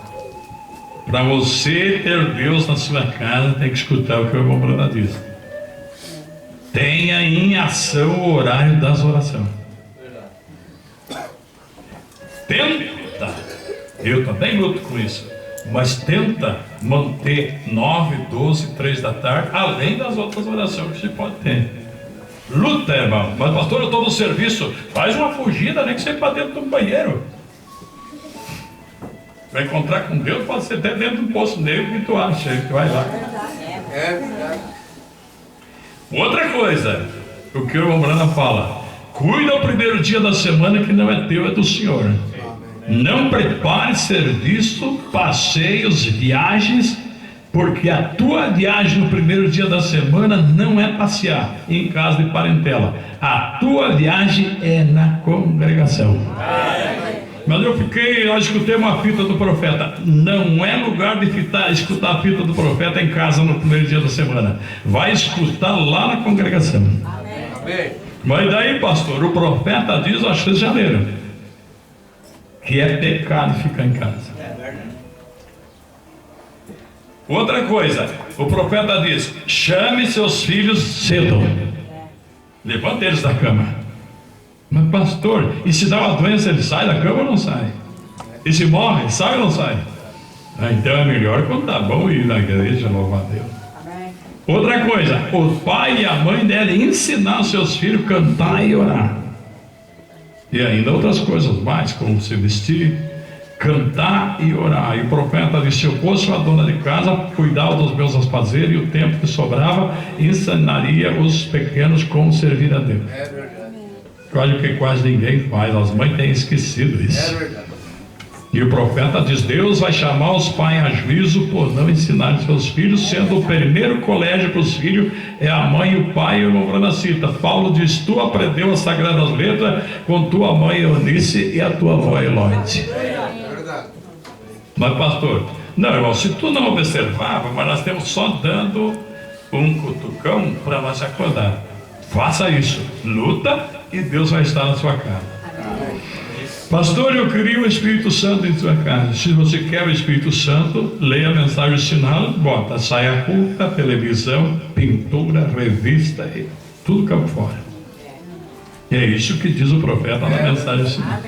Para você ter Deus na sua casa, tem que escutar o que o irmão Brana diz. Tenha em ação o horário das orações. Tenta, eu também luto com isso, mas tenta manter 9, 12, 3 da tarde, além das outras orações que você pode ter. Luta, irmão. Mas pastor, eu estou no serviço. Faz uma fugida, nem que seja para dentro do banheiro. Vai encontrar com Deus, pode ser até dentro do poço negro que tu acha, que vai lá. É verdade. Outra coisa, o que o irmão Brana fala: cuida o primeiro dia da semana que não é teu, é do Senhor. Não prepare serviço, passeios, viagens, porque a tua viagem no primeiro dia da semana não é passear em casa de parentela. A tua viagem é na congregação. Mas eu escutei uma fita do profeta. Não é lugar de escutar a fita do profeta em casa no primeiro dia da semana. Vai escutar lá na congregação. Amém. Mas daí, pastor, o profeta diz, acho que é janeiro, que é pecado ficar em casa. Outra coisa, o profeta diz: chame seus filhos cedo, levante eles da cama. Mas pastor, e se dá uma doença, ele sai da cama ou não sai? E se morre, sai ou não sai? Então é melhor quando tá bom ir na igreja, louvar a Deus. Outra coisa, o pai e a mãe devem ensinar seus filhos a cantar e orar. E ainda outras coisas mais, como se vestir, cantar e orar. E o profeta disse: se eu fosse a dona de casa, cuidava dos meus afazeres, e o tempo que sobrava ensinaria os pequenos como servir a Deus. É verdade. Olha que quase ninguém faz, as mães têm esquecido isso. É verdade. E o profeta diz: Deus vai chamar os pais a juízo por não ensinar seus filhos, sendo o primeiro colégio para os filhos é a mãe e o pai. E o irmão Brana cita: Paulo diz: tu aprendeu as sagradas letras com tua mãe Eunice e a tua avó Eloide. É verdade. Mas pastor, não, irmão, se tu não observava, mas nós estamos só dando um cutucão para nós acordar. Faça isso, luta, e Deus vai estar na sua casa. Pastor, eu queria o Espírito Santo em sua casa. Se você quer o Espírito Santo, leia a mensagem sinal, bota saia curta, televisão, pintura, revista, e tudo campo fora. E é isso que diz o profeta na mensagem sinal.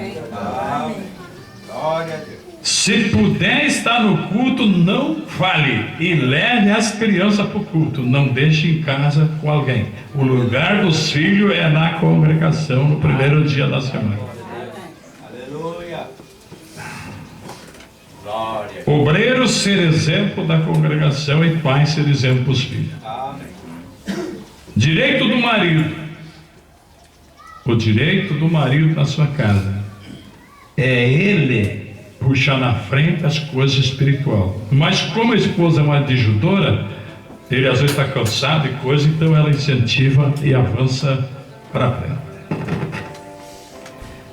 Glória a Deus. Se puder estar no culto, não fale, e leve as crianças para o culto. Não deixe em casa com alguém. O lugar dos filhos é na congregação no primeiro dia da semana. Aleluia. Glória. Obreiro ser exemplo da congregação e pai ser exemplo para os filhos. Amém. Direito do marido. O direito do marido na sua casa é ele puxar na frente as coisas espirituais. Mas como a esposa é uma ajudadora, ele às vezes está cansado e coisa, então ela incentiva e avança para frente.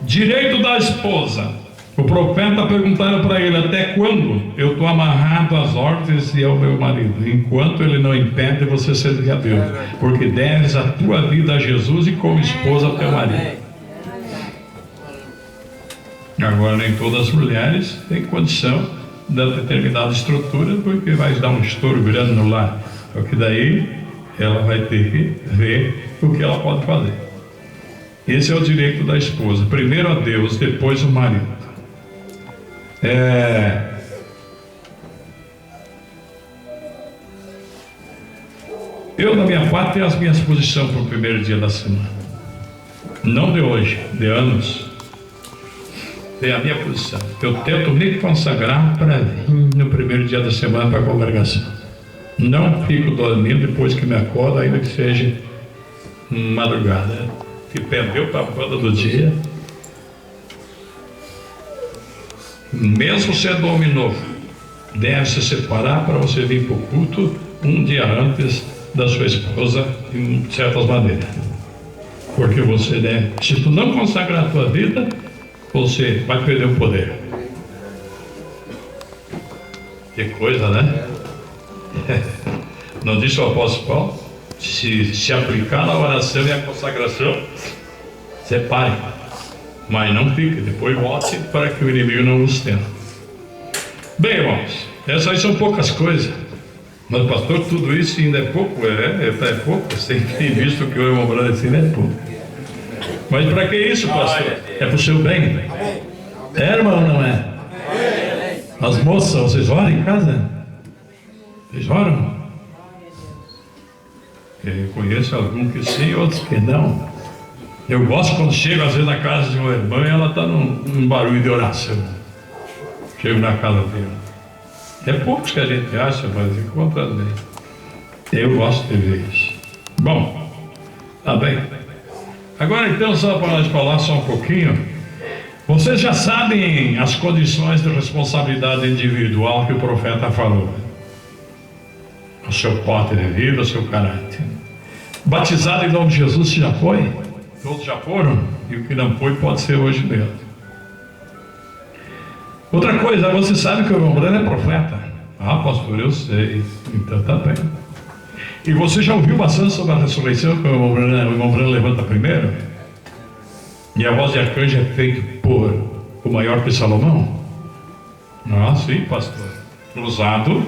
Direito da esposa. O profeta perguntaram para ele: até quando eu estou amarrado às ordens e ao meu marido, enquanto ele não impede você servir a Deus, porque deves a tua vida a Jesus e como esposa ao teu marido. Agora, nem todas as mulheres têm condição de determinada estrutura, porque vai dar um estouro grande no lar. Porque daí ela vai ter que ver o que ela pode fazer. Esse é o direito da esposa. Primeiro a Deus, depois o marido. Eu, da minha parte, tenho as minhas posições para o primeiro dia da semana. Não de hoje, de anos. Tem a minha posição. Eu tento me consagrar para vir no primeiro dia da semana para a congregação. Não fico dormindo depois que me acordo, ainda que seja madrugada. Que perdeu para a banda do dia. Mesmo sendo homem novo, deve se separar para você vir para o culto um dia antes da sua esposa, de certas maneiras. Porque você deve, se tu não consagrar a tua vida, você vai perder o poder. Que coisa, né? Não disse o apóstolo Paulo? Se aplicar na oração e a consagração, separe. Mas não fique, depois volte para que o inimigo não os tenha. Bem, irmãos, essas aí são poucas coisas. Mas, pastor, tudo isso ainda é pouco? É pouco. Você tem visto que o irmão Branco ensina é pouco. Mas para que isso, pastor? É para o seu bem. É, irmão, não é? As moças, vocês oram em casa? Vocês oram? Eu conheço alguns que sim, outros que não. Eu gosto quando chego às vezes na casa de uma irmã e ela está num barulho de oração. Chego na casa dele. É poucos que a gente acha, mas encontra bem. Eu gosto de ver isso. Bom, tá bem. Agora então, só para nós falar só um pouquinho. Vocês já sabem as condições de responsabilidade individual que o profeta falou. O seu pote de vida, o seu caráter. Batizado em nome de Jesus, você já foi? Todos já foram? E o que não foi pode ser hoje mesmo. Outra coisa, você sabe que o irmão Breno é profeta. Ah, pastor, eu sei. Então tá bem. E você já ouviu bastante sobre a ressurreição que o irmão Breno levanta primeiro? E a voz de arcanjo é feita por o maior que Salomão? Ah, sim, pastor. Usado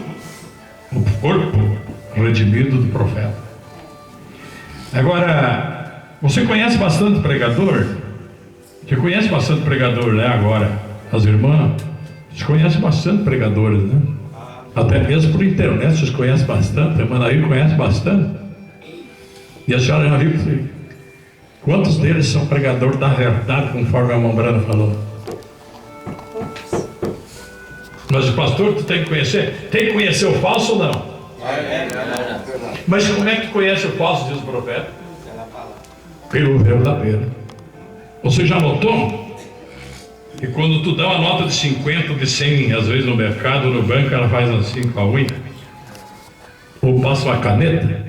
o corpo redimido do profeta. Agora, você conhece bastante pregador? Você conhece bastante pregador, né? Agora, as irmãs, vocês conhecem bastante pregadores, né? Até mesmo por internet, vocês conhecem bastante. A irmã Nair conhece bastante. E a senhora já viu quantos deles são pregadores da verdade, conforme a irmã Brana falou? Mas o pastor, tu tem que conhecer. Tem que conhecer o falso ou não? Mas como é que tu conhece o falso, diz o profeta? Pelo verdadeiro. Você já notou? E quando tu dá uma nota de 50, de 100, às vezes no mercado, no banco, ela faz assim com a unha, ou passa uma caneta,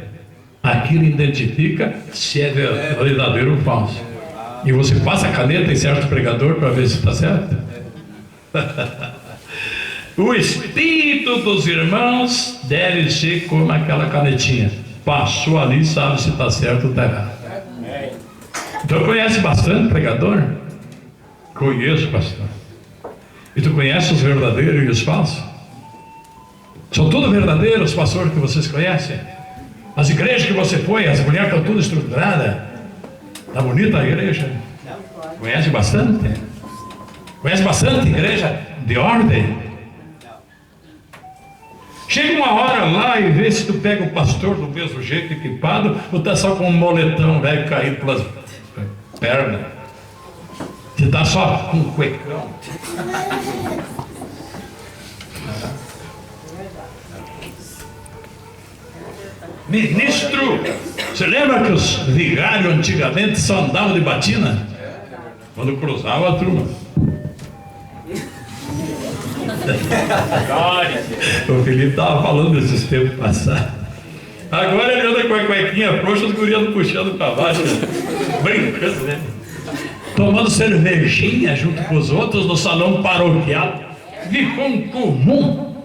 aquilo identifica se é verdadeiro ou falso. E você passa a caneta em certo pregador para ver se está certo. O espírito dos irmãos deve ser como aquela canetinha. Passou ali, sabe se está certo ou está errado. Então conhece bastante pregador? Conheço, pastor. E tu conhece os verdadeiros e os falsos? São todos verdadeiros, pastor, que vocês conhecem? As igrejas que você foi, as mulheres estão tudo estruturadas. Está bonita a igreja? Conhece bastante? Conhece bastante igreja de ordem? Chega uma hora lá e vê se tu pega o pastor do mesmo jeito, equipado, ou está só com um moletão velho caído pelas pernas. Você está só com um cuecão. Ministro, você lembra que os vigários antigamente só andavam de batina? Quando cruzava a turma. O Felipe estava falando desses tempos passados. Agora ele anda com a cuequinha frouxa, os gurias puxando para baixo. Brincando, né? Tomando cervejinha junto com os outros no salão paroquial. Ficou um comum.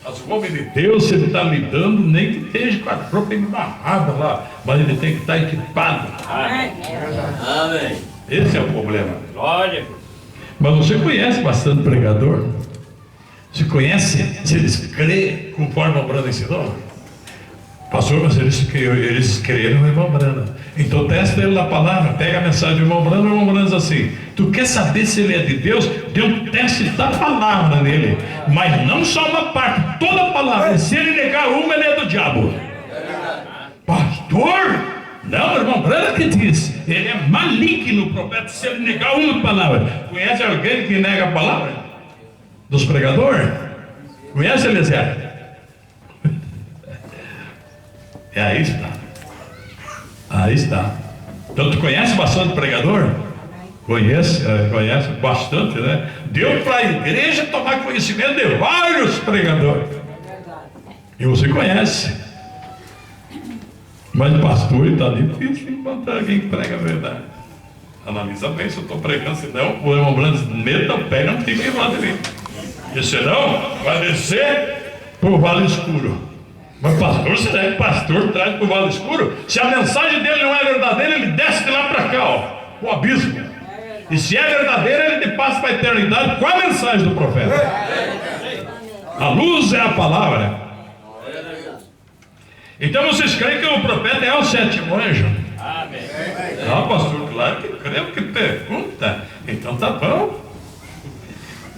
Mas o homem de Deus, ele está lidando, nem que esteja com a roupa embarrada lá, mas ele tem que estar equipado. Amém. Esse é o problema. Glória. Mas você conhece bastante pregador? Você conhece se eles crêem conforme o Brando ensinou? Pastor, mas eles creram no irmão Branham. Então testa ele na palavra, pega a mensagem do irmão Branham, o irmão Branham diz assim: tu quer saber se ele é de Deus? Dê um teste da palavra nele, mas não só uma parte, toda a palavra. E se ele negar uma, ele é do diabo. Pastor, não, o irmão Branham que disse, ele é maligno, o profeta, se ele negar uma palavra. Conhece alguém que nega a palavra? Dos pregadores? Conhece, Eliezer? Aí está. Aí está. Então tu conhece bastante pregador? Conhece bastante, né? Deu para a igreja tomar conhecimento de vários pregadores. E você conhece. Mas pastor, está difícil encontrar alguém que prega a verdade. Analisa bem se eu estou pregando, senão o irmão Branham meta o pé, não fica em lado de mim. E senão vai descer para o vale escuro. Mas pastor, será que pastor traz para o vale escuro? Se a mensagem dele não é verdadeira, ele desce de lá para cá, ó, o abismo. E se é verdadeira, ele passa para a eternidade com a mensagem do profeta. A luz é a palavra. Então vocês creem que o profeta é o sétimo anjo? Amém. Ah, pastor, claro que creio, que pergunta. Então tá bom.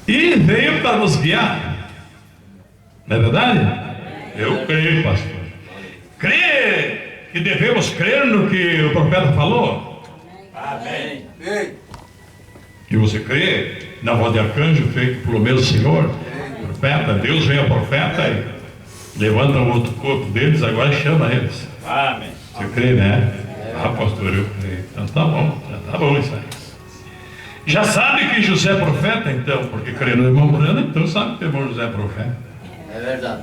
E veio para nos guiar. Não é verdade? Eu creio, pastor. Crê que devemos crer no que o profeta falou? Amém. E você crê na voz de arcanjo feito pelo mesmo Senhor? Profeta, Deus vem ao profeta e levanta um outro corpo deles, agora chama eles. Amém. Você crê, né? Ah, pastor, eu creio. Então tá bom, já tá bom isso aí. Já sabe que José é profeta, então, porque crê no irmão Branham, então sabe que o irmão José é profeta. É verdade.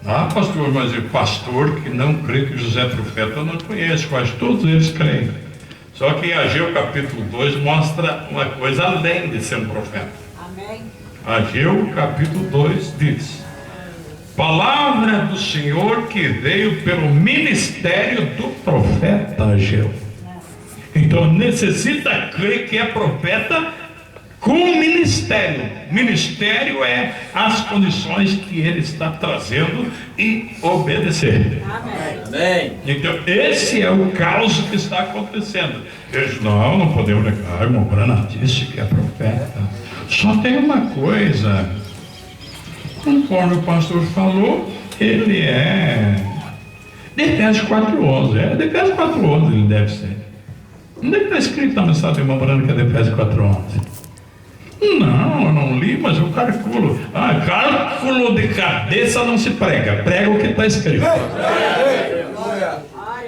Ah, pastor, mas o pastor que não crê que José é profeta, eu não conheço, quase todos eles creem. Só que em Ageu capítulo 2 mostra uma coisa além de ser um profeta. Amém. Ageu capítulo 2 diz: palavra do Senhor que veio pelo ministério do profeta Ageu. Então necessita crer que é profeta com ministério. Ministério é as condições que ele está trazendo e obedecer. Amém. Então esse é o caos que está acontecendo. Eles não podemos negar. O irmão Branham disse que é profeta. Só tem uma coisa, conforme o pastor falou, ele é de Efésios 4:11. É de Efésios 4:11 ele deve ser. Onde é que está escrito na mensagem do irmão Branham que é de Efésios 4:11? Não, eu não li, mas eu calculo. Ah, cálculo de cabeça não se prega, prega o que está escrito.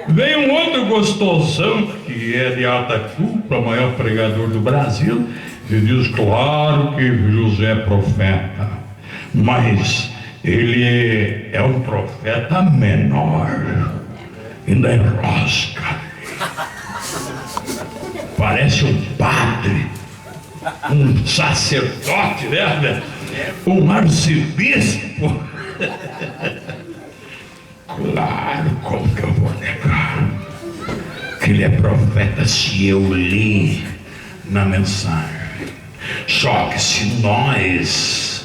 Veio um outro gostosão, que é de alta culpa, o maior pregador do Brasil, e diz, claro que José é profeta, mas ele é um profeta menor, ainda enrosca. Parece um padre, um sacerdote, né? Um arcebispo. Claro, como que eu vou negar que ele é profeta se eu li na mensagem? Só que se nós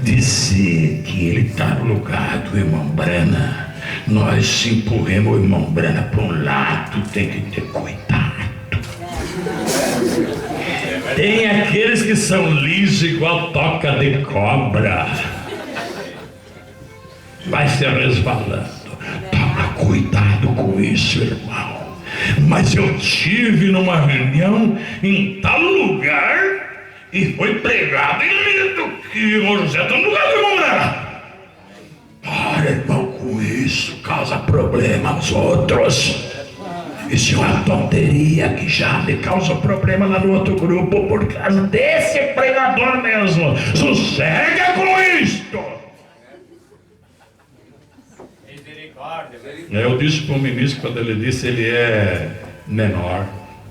dizer que ele está no lugar do irmão Branham, nós empurramos o irmão Branham para um lado, tem que ter cuidado. Tem aqueles que são lisos igual toca de cobra, vai se resvalando. Toma cuidado com isso, irmão. Mas eu tive numa reunião em tal lugar e foi pregado e lido que o José está no lugar do irmão Branham. Para, irmão, com isso causa problema aos outros. Isso é uma tonteria que já me causa problema lá no outro grupo por causa desse pregador mesmo. Sossega com isto. Eu disse para o ministro, quando ele disse ele é menor,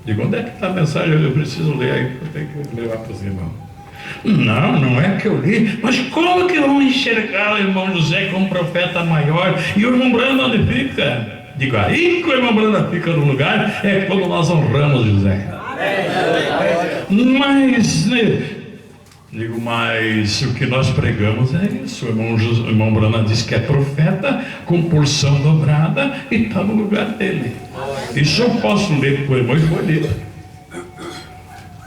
digo, onde é que está a mensagem? Eu preciso ler aí, eu tenho que levar para os irmãos. Não é que eu li, mas como que vão enxergar o irmão José como profeta maior e o irmão Branham onde fica? Digo, aí que o irmão Branham fica no lugar é quando nós honramos José. Mas Digo, mas o que nós pregamos é isso. O irmão Brana diz que é profeta com porção dobrada e está no lugar dele. Isso eu posso ler para o irmão e foi ler.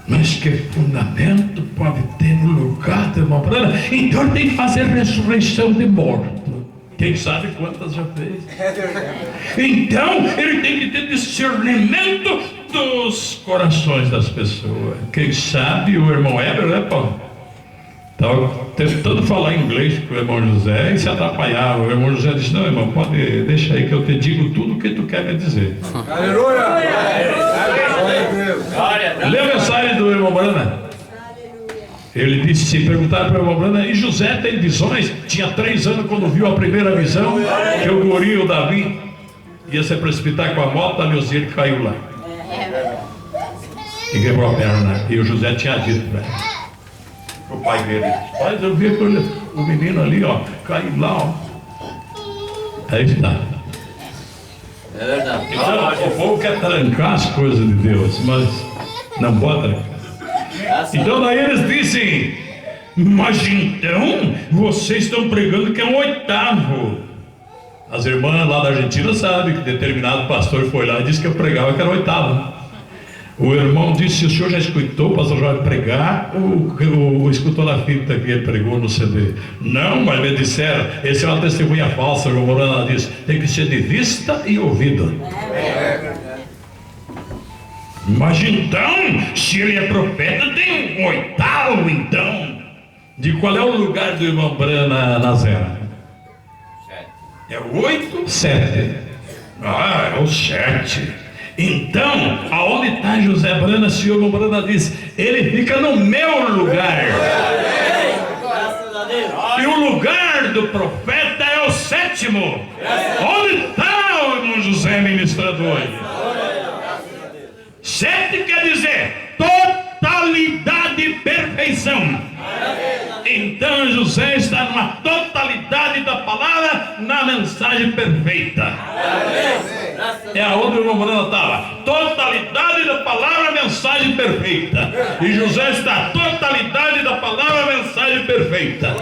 Mas que fundamento pode ter no lugar do irmão Brana? Então ele tem que fazer ressurreição de morto. Quem sabe quantas já fez? Então ele tem que ter discernimento dos corações das pessoas. Quem sabe o irmão Heber, né, Paulo? Estava tentando falar inglês com o irmão José e se atrapalhava. O irmão José disse: não, irmão, pode deixar aí que eu te digo tudo o que tu quer me dizer. Aleluia! Lê a mensagem do irmão Brana. Ele disse, se perguntaram para o irmão Brana, e José tem visões? Tinha 3 anos quando viu a primeira visão, que o guri, o Davi, ia se precipitar com a moto, ali os ele caiu lá. E quebrou a perna. E o José tinha dito para ele, o pai dele, mas eu vi o menino ali, ó, caiu lá, ó. Aí está. É verdade. Então, o povo quer trancar as coisas de Deus, mas não pode trancar. Então daí eles dizem, mas então vocês estão pregando que é um 8º. As irmãs lá da Argentina sabem que determinado pastor foi lá e disse que eu pregava que era 8º. O irmão disse, o senhor já escutou o pastor Jorge pregar? Ou escutou na fita que ele pregou no CD? Não, mas me disseram, esse é uma testemunha falsa. O irmão Morana disse, tem que ser de vista e ouvido. Mas então, se ele é profeta, tem um 8º então. De qual é o lugar do irmão Brana na Zera? É o 8, 7. Ah, é o 7. Então, aonde está José Brana, se o irmão Brana diz, ele fica no meu lugar. E o lugar do profeta é o 7º. Onde está o irmão José ministrador? 7 quer dizer totalidade e perfeição. Então José está numa totalidade da palavra, na mensagem perfeita. É aonde o irmão Brana estava. Totalidade da palavra, mensagem perfeita. E José está totalidade da palavra, mensagem perfeita.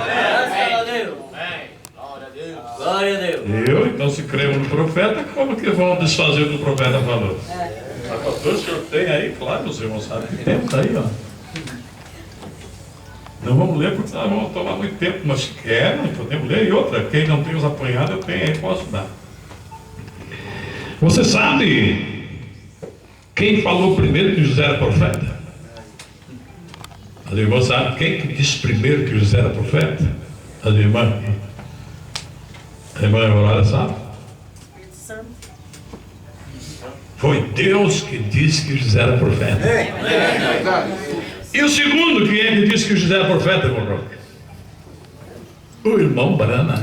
Glória a Deus. Eu, então, se cremos no profeta, como que vão desfazer o que o profeta falou? Mas pastor, o senhor tem aí, claro, os irmãos sabem que tem, tá aí, ó. Não vamos ler porque nós vamos tomar muito tempo, mas quer, não podemos ler. E outra, quem não tem os apanhados, eu tenho aí, posso dar. Você sabe quem falou primeiro que José era profeta? As irmãs sabem quem que disse primeiro que José era profeta? As irmãs? A irmã Aurora sabe? Foi Deus que disse que José era profeta. E o segundo, quem é que disse que José era profeta, irmão Roque? O irmão Brana.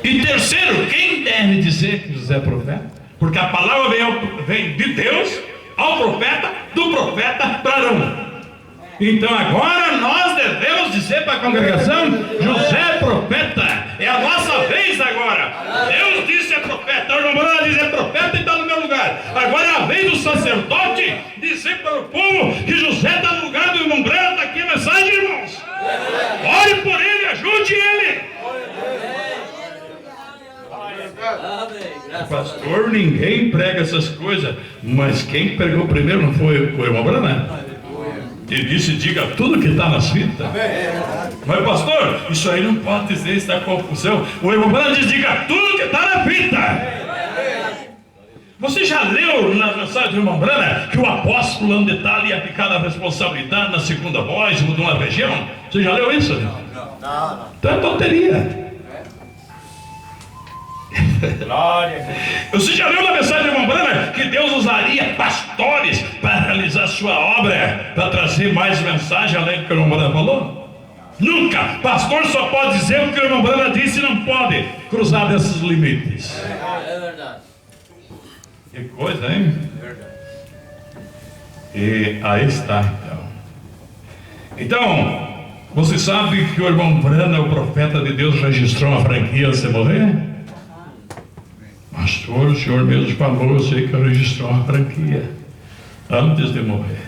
E terceiro, quem deve dizer que José é profeta? Porque a palavra vem de Deus ao profeta, do profeta para Arão. Então agora nós devemos dizer para a congregação, José é profeta. É a nossa vez agora. Deus disse é profeta, o irmão Brana diz é profeta e está no meu lugar. Agora é a vez do sacerdote dizer para o povo que José está no lugar do irmão Brana. Está aqui a mensagem, irmãos. Ore por ele, ajude ele. Pastor, ninguém prega essas coisas, mas quem pregou primeiro não foi o irmão Brana? Ele disse, diga tudo que está nas fitas. Mas pastor, isso aí não pode dizer, está confusão. O irmão Brana diz, diga tudo que está na fita. Você já leu na mensagem do irmão Brana que o apóstolo onde está ali ia ficar na responsabilidade na segunda voz, mudou uma região? Você já leu isso? Não. Então é tonteria. Glória. Você já leu na mensagem do irmão Brana que Deus usaria pastores para realizar sua obra, para trazer mais mensagem além do que o irmão Brana falou? Nunca! Pastor só pode dizer o que o irmão Brana disse e não pode cruzar desses limites. É verdade. Que coisa, hein? É verdade. E aí está, então. Então, você sabe que o irmão Brana, o profeta de Deus, registrou uma franquia antes de morrer? Pastor, o senhor mesmo falou, eu sei que eu registrou uma franquia antes de morrer.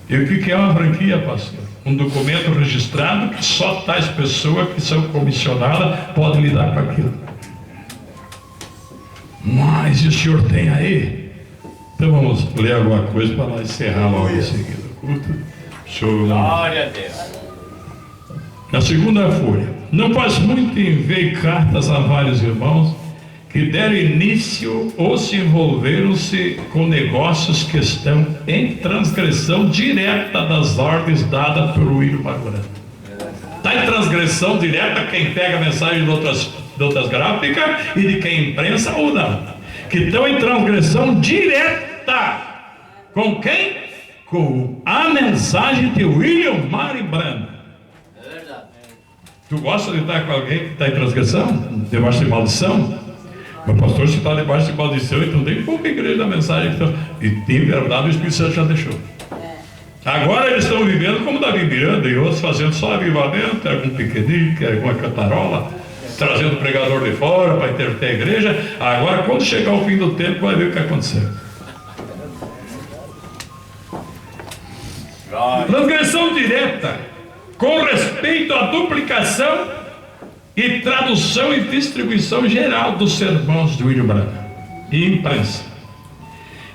E o que é uma franquia, pastor? Um documento registrado que só tais pessoas que são comissionadas podem lidar com aquilo. Mas e o senhor tem aí? Então vamos ler alguma coisa para nós encerrar logo em seguida o culto. Glória a Deus. Na segunda folha. Não faz muito enviei cartas a vários irmãos que deram início ou se envolveram-se com negócios que estão em transgressão direta das ordens dadas pelo William Marguerite. Está em transgressão direta quem pega a mensagem de outras gráficas e de quem imprensa ou não. Que estão em transgressão direta. Com quem? Com a mensagem de William Marguerite. É verdade. Tu gosta de estar com alguém que está em transgressão? Debaixo de maldição? Mas pastor, se está debaixo de maldição, então tem pouca igreja da mensagem. Então, e em verdade o Espírito Santo já deixou. Agora eles estão vivendo como Davi Miranda e outros fazendo só avivamento, algum piquenique, alguma cantarola, trazendo pregador de fora para interter a igreja. Agora quando chegar o fim do tempo vai ver o que aconteceu. Transgressão direta com respeito à duplicação e tradução e distribuição geral dos sermões de William Branham e imprensa.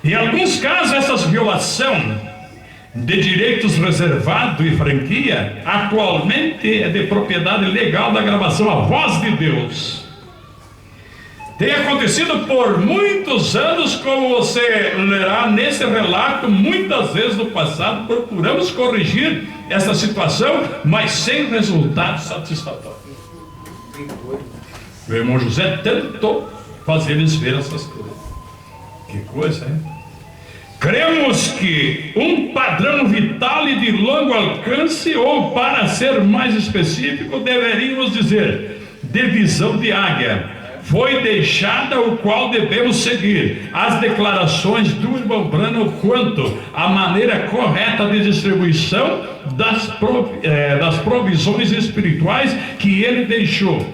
Em alguns casos, essas violações de direitos reservados e franquia atualmente é de propriedade legal da gravação A Voz de Deus. Tem acontecido por muitos anos, como você lerá nesse relato. Muitas vezes no passado procuramos corrigir essa situação, mas sem resultado satisfatório. O irmão José tentou fazer eles ver essas coisas. Que coisa, hein? Cremos que um padrão vital e de longo alcance, ou para ser mais específico, deveríamos dizer, de visão de águia, foi deixada, o qual devemos seguir as declarações do irmão Branham quanto à maneira correta de distribuição das provisões espirituais que ele deixou,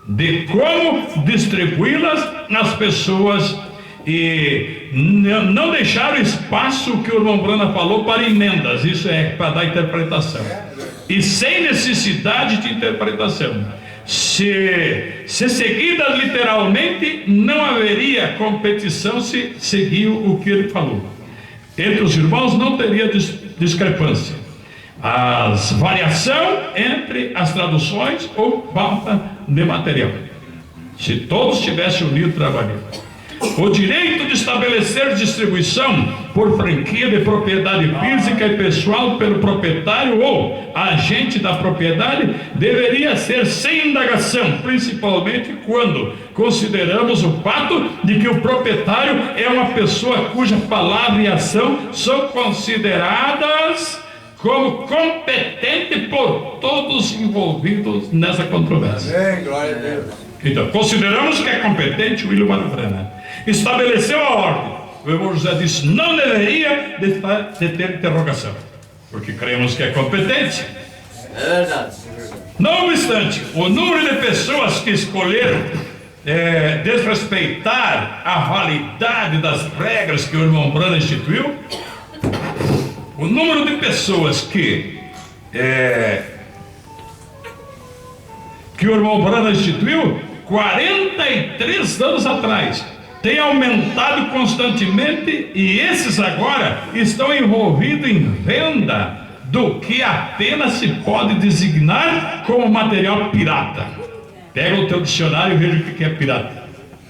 de como distribuí-las às pessoas, e não deixar o espaço que o irmão Branham falou para emendas. Isso é para dar interpretação, e sem necessidade de interpretação. Se seguidas literalmente, não haveria competição. Se seguiu o que ele falou, entre os irmãos não teria discrepância, as variação entre as traduções ou falta de material, se todos tivessem unido trabalhando. O direito de estabelecer distribuição por franquia de propriedade física e pessoal pelo proprietário ou agente da propriedade deveria ser sem indagação, principalmente quando consideramos o fato de que o proprietário é uma pessoa cuja palavra e ação são consideradas como competente por todos envolvidos nessa controvérsia. Amém, glória a Deus. Então, consideramos que é competente o William Branham. Estabeleceu a ordem. O irmão José disse, não deveria de ter interrogação, porque cremos que é competente. É verdade. Não obstante, o número de pessoas que escolheram desrespeitar a validade das regras que o irmão Branham instituiu, o número de pessoas que o irmão Branham instituiu 43 anos atrás, tem aumentado constantemente, e esses agora estão envolvidos em venda do que apenas se pode designar como material pirata. Pega o teu dicionário e veja o que é pirata.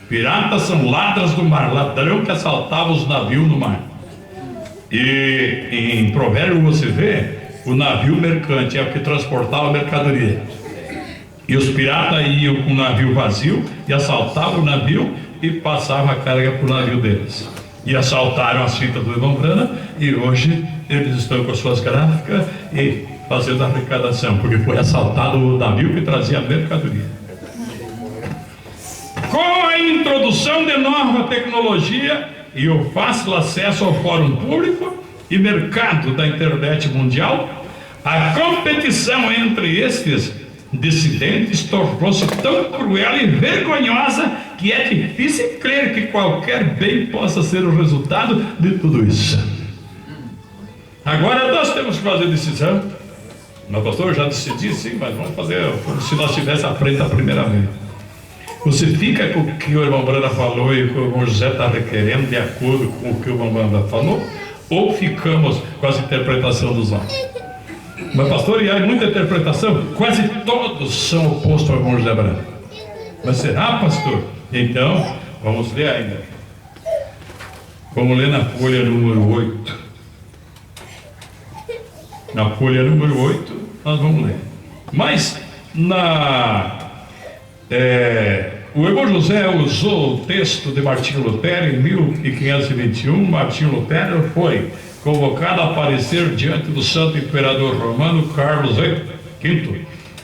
Piratas são ladras do mar, ladrão que assaltava os navios no mar. E em Provérbio você vê o navio mercante, é o que transportava a mercadoria. E os piratas iam com o navio vazio e assaltavam o navio e passavam a carga para o navio deles. E assaltaram as fitas do irmão Branham, e hoje eles estão com as suas gráficas e fazendo a arrecadação, porque foi assaltado o navio que trazia a mercadoria. Com a introdução de nova tecnologia e o fácil acesso ao fórum público e mercado da internet mundial, a competição entre estes dissidentes tornou-se tão cruel e vergonhosa que é difícil crer que qualquer bem possa ser o resultado de tudo isso. Agora nós temos que fazer decisão. Mas pastor, eu já decidi sim, mas vamos fazer como se nós estivéssemos à frente a primeira vez. Você fica com o que o irmão Brana falou e o que o irmão José está requerendo de acordo com o que o irmão Brana falou, ou ficamos com as interpretações dos homens? Mas pastor, e há muita interpretação? Quase todos são opostos ao irmão José Brana. Mas será, pastor? Então, vamos ler ainda. Vamos ler na folha número 8. Na folha número 8, nós vamos ler. Mas, o irmão José usou o texto de Martinho Lutero em 1521. Martinho Lutero foi convocado a aparecer diante do santo imperador romano Carlos V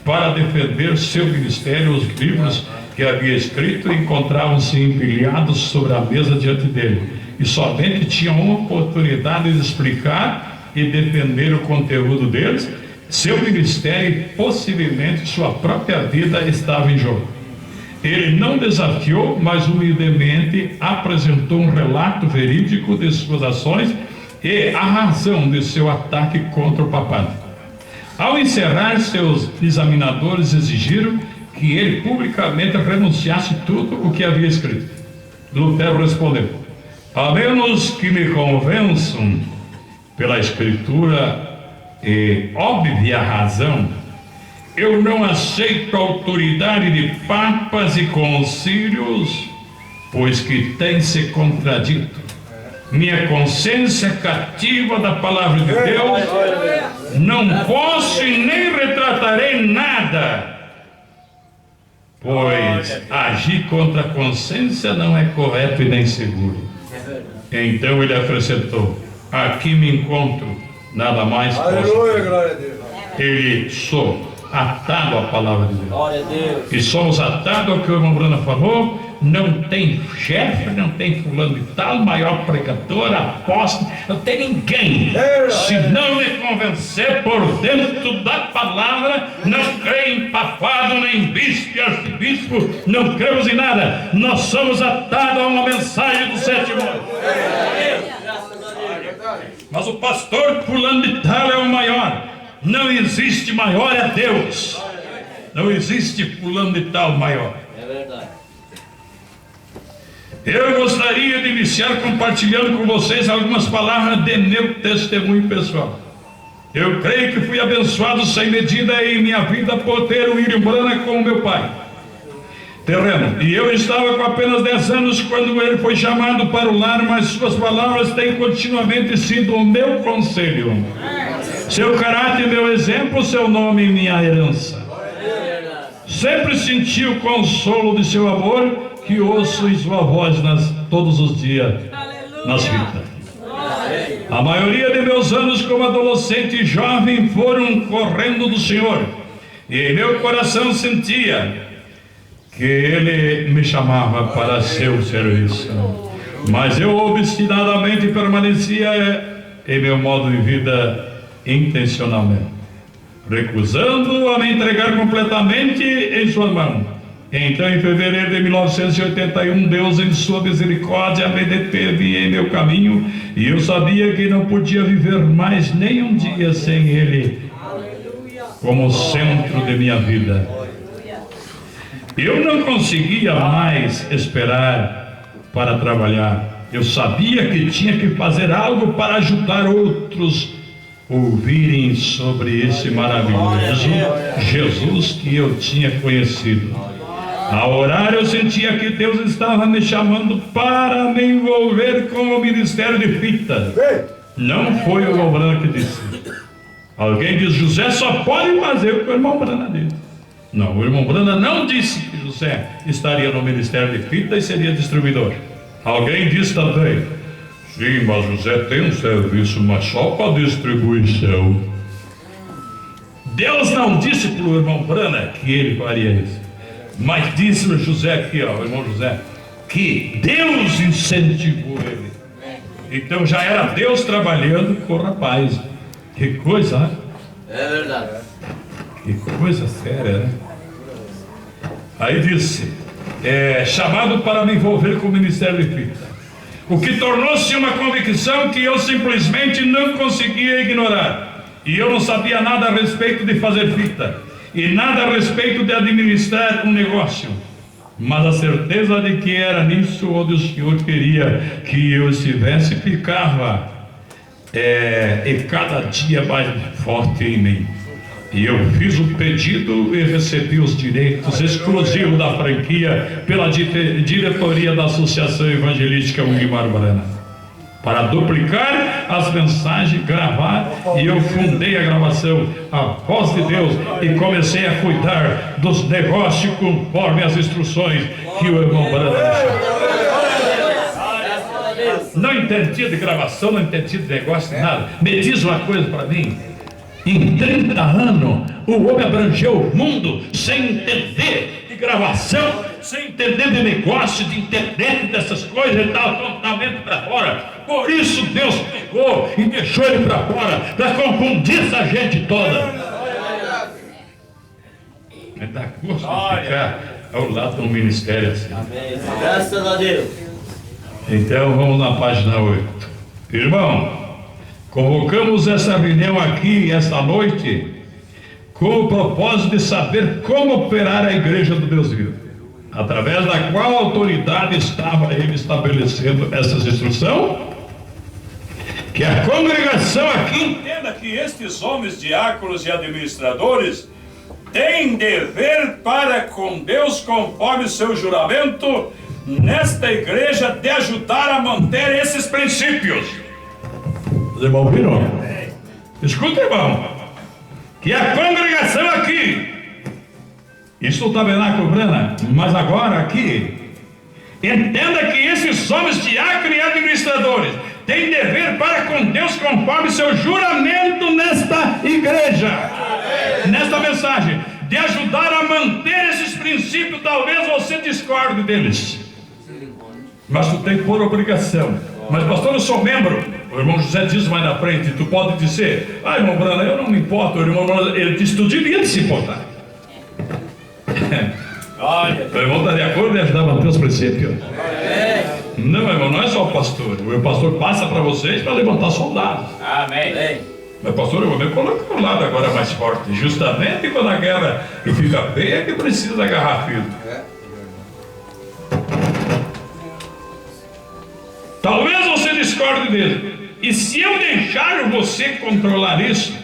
para defender seu ministério. Os livros que havia escrito encontravam-se empilhados sobre a mesa diante dele, e somente tinha uma oportunidade de explicar e defender o conteúdo deles. Seu ministério e possivelmente sua própria vida estava em jogo. Ele não desafiou, mas humildemente apresentou um relato verídico de suas ações e a razão de seu ataque contra o papado. Ao encerrar, seus examinadores exigiram que ele publicamente renunciasse tudo o que havia escrito. Lutero respondeu: a menos que me convençam pela escritura e óbvia razão, eu não aceito a autoridade de papas e concílios, pois que tem se contradito. Minha consciência cativa da palavra de Deus, não posso e nem retratarei nada, pois agir contra a consciência não é correto e nem seguro. Então ele acrescentou: aqui me encontro, nada mais posso. Aleluia, glória a Deus. Ele sou atado à palavra de Deus. Glória a Deus. E somos atados ao que o irmão Brana falou. Não tem chefe, não tem fulano de tal, maior pregador, apóstolo, não tem ninguém. Se não me convencer por dentro da palavra, não creio em papado, nem bispo e arcebispo, não cremos em nada. Nós somos atados a uma mensagem do sétimo ano. Mas o pastor fulano de tal é o maior. Não existe maior, é Deus. Não existe fulano de tal maior. É verdade. Eu gostaria de iniciar compartilhando com vocês algumas palavras de meu testemunho pessoal. Eu creio que fui abençoado sem medida em minha vida por ter o William Brana como meu pai terreno. E eu estava com apenas 10 anos quando ele foi chamado para o lar, mas suas palavras têm continuamente sido o meu conselho. Seu caráter, meu exemplo, seu nome e minha herança. Sempre senti o consolo de seu amor, que ouço em sua voz todos os dias nas vidas. A maioria de meus anos como adolescente e jovem foram correndo do Senhor, e em meu coração sentia que Ele me chamava para seu serviço, mas eu obstinadamente permanecia em meu modo de vida intencionalmente, recusando a me entregar completamente em suas mãos. Então, em fevereiro de 1981, Deus, em sua misericórdia, me deteve em meu caminho, e eu sabia que não podia viver mais nem um dia sem Ele como centro de minha vida. Eu não conseguia mais esperar para trabalhar. Eu sabia que tinha que fazer algo para ajudar outros a ouvirem sobre esse maravilhoso Jesus que eu tinha conhecido. Ao orar, eu sentia que Deus estava me chamando para me envolver com o ministério de fita. Não foi o irmão Brana que disse. Alguém diz: José só pode fazer o que o irmão Brana disse. Não, o irmão Brana não disse que José estaria no ministério de fita e seria distribuidor. Alguém disse também: sim, mas José tem um serviço, mas só para distribuição. Deus não disse para o irmão Brana que ele faria isso, mas disse para José aqui, ó, o irmão José, que Deus incentivou ele. Então já era Deus trabalhando com o rapaz. Que coisa, né? É verdade. Que coisa séria, né? Aí disse: chamado para me envolver com o ministério de fita. o que tornou-se uma convicção que eu simplesmente não conseguia ignorar. E eu não sabia nada a respeito de fazer fita, e nada a respeito de administrar um negócio, mas a certeza de que era nisso onde o Senhor queria que eu estivesse ficava e cada dia mais forte em mim. E eu fiz o pedido e recebi os direitos exclusivos da franquia pela diretoria da Associação Evangelística Unimar Brana, para duplicar as mensagens, gravar, e eu fundei a gravação A Voz de Deus e comecei a cuidar dos negócios conforme as instruções que o irmão Brana deixou. Não entendi de gravação, não entendi de negócio, nada. Me diz uma coisa para mim: em 30 anos o homem abrangeu o mundo sem entender de gravação, sem entender de negócio, de internet, dessas coisas. Ele estava totalmente para fora. Por isso Deus pegou e deixou ele para fora, para confundir essa gente toda. Me dá gosto de ficar ao lado de um ministério assim. Amém. Graças a Deus. Então vamos na página 8. Irmão, convocamos essa reunião aqui esta noite com o propósito de saber como operar a igreja do Deus vivo, através da qual a autoridade estava ele estabelecendo essas instruções. Que a congregação aqui entenda que estes homens, diáconos e administradores têm dever para com Deus, conforme seu juramento nesta igreja, de ajudar a manter esses princípios. Os irmãos viram? Escuta, irmão, que a congregação aqui, isso o tabernáculo Brana, mas agora aqui, entenda que esses homens, diáconos e administradores, têm dever para com Deus conforme seu juramento nesta igreja, nesta mensagem, de ajudar a manter esses princípios. Talvez você discorde deles, mas tu tem por obrigação. Mas pastor, eu sou membro. O irmão José diz mais na frente, tu pode dizer: ah, irmão Brana, eu não me importo. O irmão Brana, ele disse, tu devia de se importar. O irmão está de acordo em ajudar a manter os princípios? Não, irmão, não é só o pastor. O pastor passa para vocês para levantar soldados. Amém. Mas pastor, eu vou me colocar o lado agora mais forte. Justamente quando a guerra fica feia é que precisa agarrar firme. Talvez você discorde dele. E se eu deixar você controlar isso,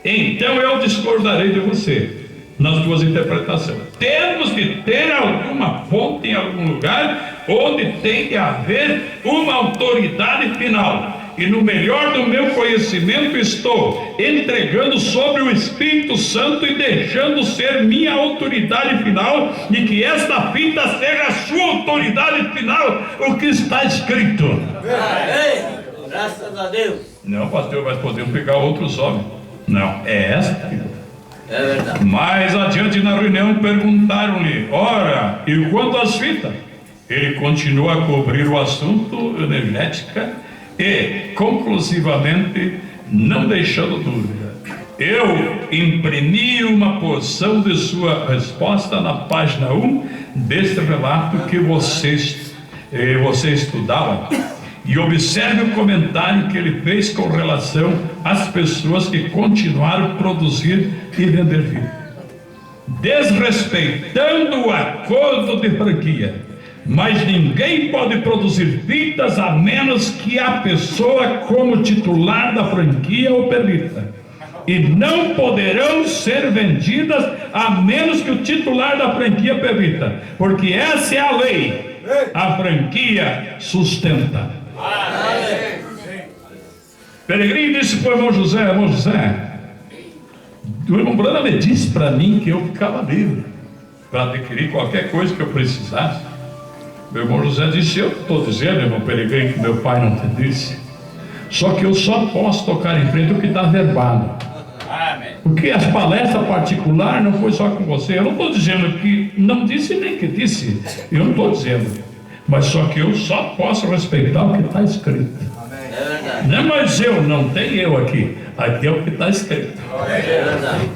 então eu discordarei de você nas tuas interpretações. Temos de ter alguma fonte em algum lugar onde tem de haver uma autoridade final. E no melhor do meu conhecimento estou entregando sobre o Espírito Santo e deixando ser minha autoridade final, e que esta fita seja a sua autoridade final, o que está escrito. Amém. Graças a Deus. Não, pastor, mas podemos pegar outros homens. Não, é esta. É verdade. Mais adiante na reunião perguntaram-lhe: ora, e quanto às fitas? Ele continua a cobrir o assunto energética e conclusivamente, não deixando dúvida. Eu imprimi uma porção de sua resposta na página 1 deste relato que você estudava, e observe o comentário que ele fez com relação às pessoas que continuaram a produzir e vender fitas, desrespeitando o acordo de franquia. Mas ninguém pode produzir fitas a menos que a pessoa como titular da franquia o permita, e não poderão ser vendidas a menos que o titular da franquia permita, porque essa é a lei. A franquia sustenta. Peregrino disse para o irmão José: irmão José, o irmão Brana me disse para mim que eu ficava livre para adquirir qualquer coisa que eu precisasse. Meu irmão José disse: eu estou dizendo, irmão Peregrino, que meu pai não te disse. Só que eu só posso tocar em frente o que está verbado. Amém. Porque as palestras particulares não foi só com você. Eu não estou dizendo que não disse nem que disse. Eu não estou dizendo. Mas só que eu só posso respeitar o que está escrito. É verdade. Não, mas eu, não tem eu aqui. Aqui é o que está escrito. É verdade.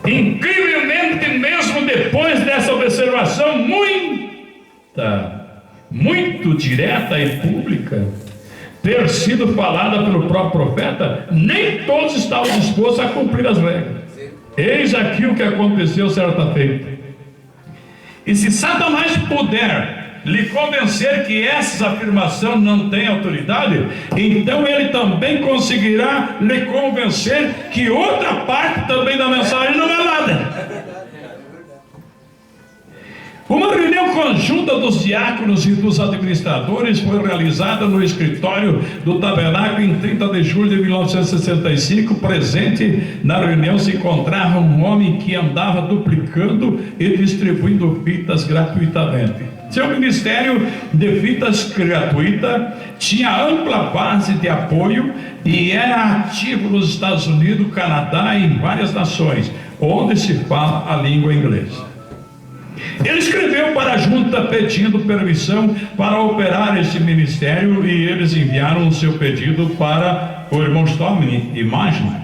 Incrivelmente, mesmo depois dessa observação, muito direta e pública, ter sido falada pelo próprio profeta, nem todos estavam dispostos a cumprir as regras. Eis aqui o que aconteceu certa feita. E se Satanás puder lhe convencer que essa afirmação não tem autoridade, então ele também conseguirá lhe convencer que outra parte também da mensagem não é nada. Uma reunião conjunta dos diáconos e dos administradores foi realizada no escritório do tabernáculo em 30 de julho de 1965. Presente na reunião se encontrava um homem que andava duplicando e distribuindo fitas gratuitamente. Seu ministério de fitas gratuita tinha ampla base de apoio e era ativo nos Estados Unidos, Canadá e em várias nações onde se fala a língua inglesa. Ele escreveu para a junta pedindo permissão para operar esse ministério e eles enviaram o seu pedido para o irmão Storm e Magno,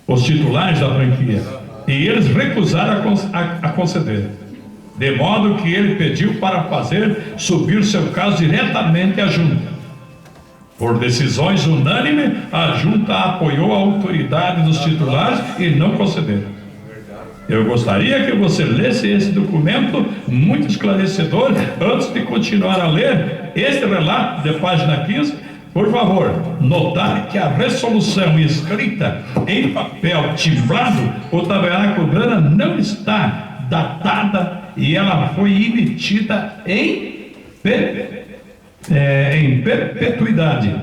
os titulares da franquia, e eles recusaram a conceder, de modo que ele pediu para fazer subir seu caso diretamente à junta. Por decisões unânimes, a junta apoiou a autoridade dos titulares e não concederam. Eu gostaria que você lesse esse documento muito esclarecedor antes de continuar a ler este relato de página 15. Por favor, notar que a resolução escrita em papel timbrado, o Tabernáculo Brana, não está datada e ela foi emitida em perpetuidade.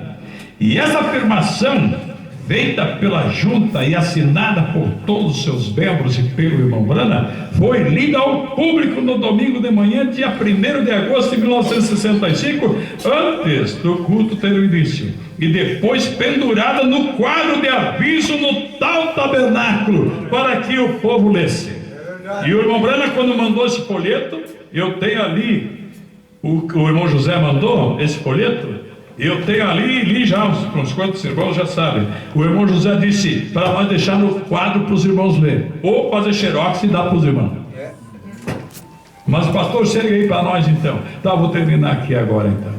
E essa afirmação feita pela junta e assinada por todos os seus membros e pelo irmão Brana, foi lida ao público no domingo de manhã, dia 1º de agosto de 1965, antes do culto ter o início, e depois pendurada no quadro de aviso no tal tabernáculo, para que o povo lesse. E o irmão Brana, quando mandou esse folheto, eu tenho ali, o irmão José mandou esse folheto, eu tenho ali, li já, uns quantos irmãos já sabem. O irmão José disse para nós deixar no quadro para os irmãos lerem, ou fazer xerox e dar para os irmãos. Mas pastor, chega aí para nós então. Tá, vou terminar aqui agora então.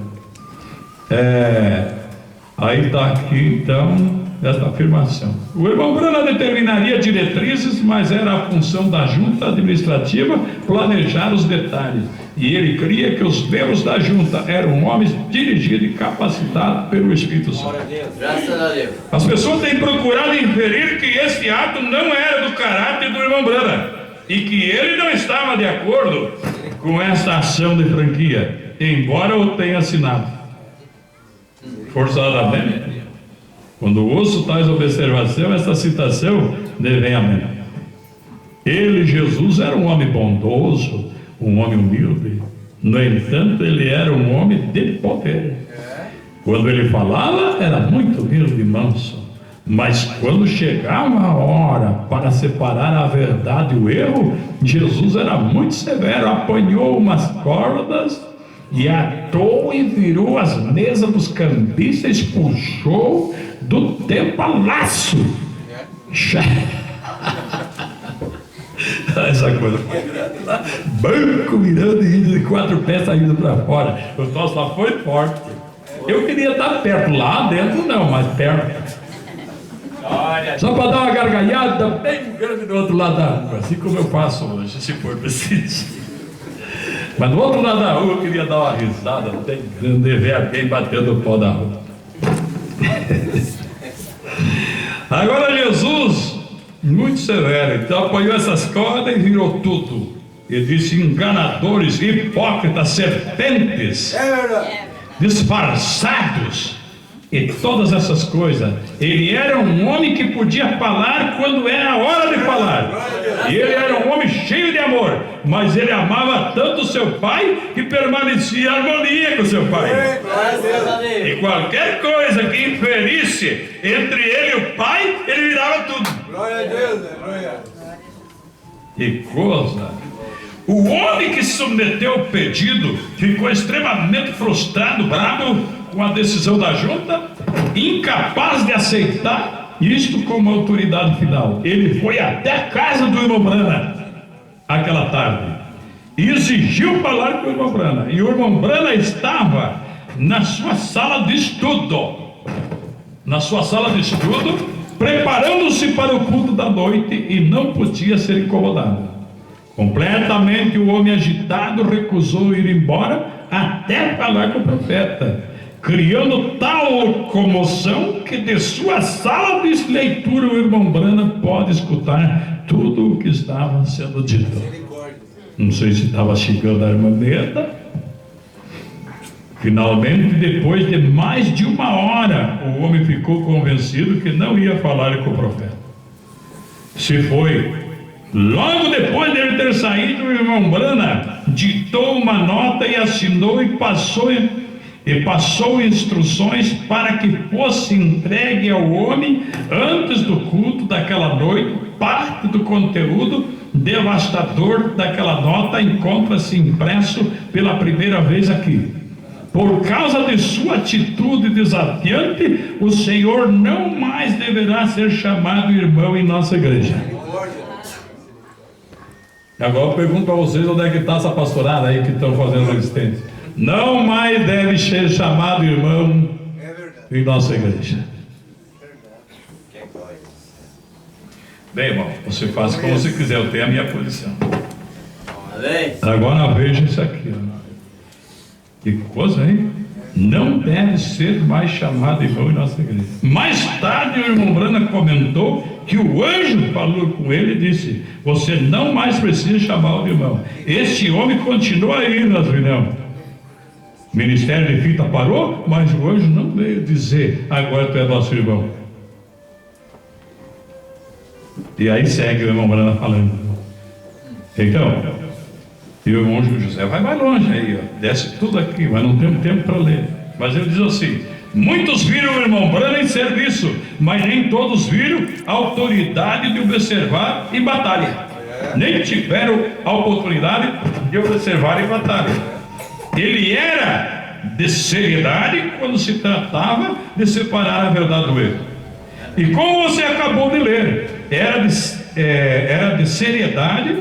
Aí está aqui então esta afirmação. O irmão Brana determinaria diretrizes, mas era a função da junta administrativa planejar os detalhes. E ele cria que os membros da junta eram homens dirigidos e capacitados pelo Espírito Santo. Graças a Deus. As pessoas têm procurado inferir que esse ato não era do caráter do irmão Brana e que ele não estava de acordo com esta ação de franquia, embora o tenha assinado forçadamente. Quando ouço tais observações, esta citação devem a mim. Ele, Jesus, era um homem bondoso, um homem humilde. No entanto, ele era um homem de poder. Quando ele falava, era muito humilde e manso. Mas quando chegava a hora para separar a verdade e o erro, Jesus era muito severo, apanhou umas cordas e atou e virou as mesas dos cambistas, puxou do tempo a laço. Essa coisa, banco virando e indo de 4 pés saindo para fora. O troço lá foi forte. Eu queria estar perto, lá dentro não, mas perto. Só para dar uma gargalhada bem grande do outro lado da rua, assim como eu faço hoje, se for preciso. Mas do outro lado da rua eu queria dar uma risada bem grande e ver alguém batendo o pó da rua. Agora Jesus, muito severo, então apanhou essas cordas e virou tudo. Ele disse: enganadores, hipócritas, serpentes, disfarçados e todas essas coisas. Ele era um homem que podia falar quando era a hora de falar, e ele era um homem cheio de amor, mas ele amava tanto o seu pai que permanecia em harmonia com o seu pai. E qualquer coisa que inferisse entre ele e o pai, ele virava tudo. Glória a Deus, glória. Que coisa! O homem que se submeteu ao pedido ficou extremamente frustrado, bravo com a decisão da junta, incapaz de aceitar isto como autoridade final. Ele foi até a casa do irmão Brana aquela tarde e exigiu falar com o irmão Brana. E o irmão Brana estava na sua sala de estudo, preparando-se para o culto da noite, e não podia ser incomodado. Completamente o homem agitado recusou ir embora até falar com o profeta, criando tal comoção que de sua sala de leitura o irmão Brana pode escutar tudo o que estava sendo dito. Não sei se estava chegando a irmã Neda. Finalmente, depois de mais de 1 hora, o homem ficou convencido que não ia falar com o profeta. Se foi. Logo depois dele ter saído, o irmão Brana ditou uma nota e assinou e passou instruções para que fosse entregue ao homem antes do culto daquela noite. Parte do conteúdo devastador daquela nota encontra-se impresso pela primeira vez aqui. Por causa de sua atitude desafiante, o Senhor não mais deverá ser chamado irmão em nossa igreja. Agora eu pergunto para vocês onde é que está essa pastorada aí que estão fazendo resistência. Não mais deve ser chamado irmão em nossa igreja. Bem, irmão, você faz como você quiser, eu tenho a minha posição. Agora veja isso aqui, ó. Que coisa, hein? Não deve ser mais chamado irmão em nossa igreja. Mais tarde o irmão Brana comentou que o anjo falou com ele e disse: você não mais precisa chamar o irmão. Este homem continua aí nas reuniões. O ministério de fita parou, mas o anjo não veio dizer: agora tu é nosso irmão. E aí segue o irmão Brana falando. Então, e o irmão José vai mais longe aí, ó, desce tudo aqui, mas não temos tempo para ler. Mas ele diz assim: muitos viram o irmão Brana em serviço, mas nem todos viram a autoridade de observar em batalha. Nem tiveram a oportunidade de observar em batalha. Ele era de seriedade quando se tratava de separar a verdade do erro. E como você acabou de ler, era de seriedade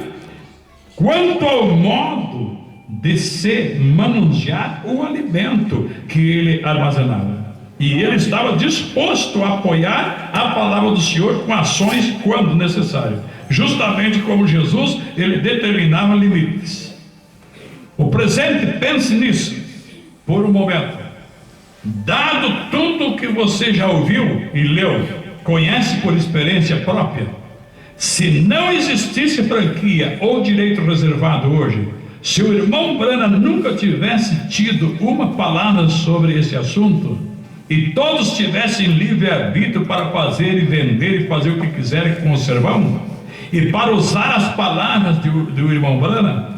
quanto ao modo de se manusear o alimento que ele armazenava. E ele estava disposto a apoiar a palavra do Senhor com ações quando necessário. Justamente como Jesus, ele determinava limites. O presente, pense nisso por um momento. Dado tudo o que você já ouviu e leu, conhece por experiência própria, se não existisse franquia ou direito reservado hoje, se o irmão Brana nunca tivesse tido uma palavra sobre esse assunto, e todos tivessem livre-arbítrio para fazer e vender e fazer o que quiserem com o sermão, e para usar as palavras do irmão Brana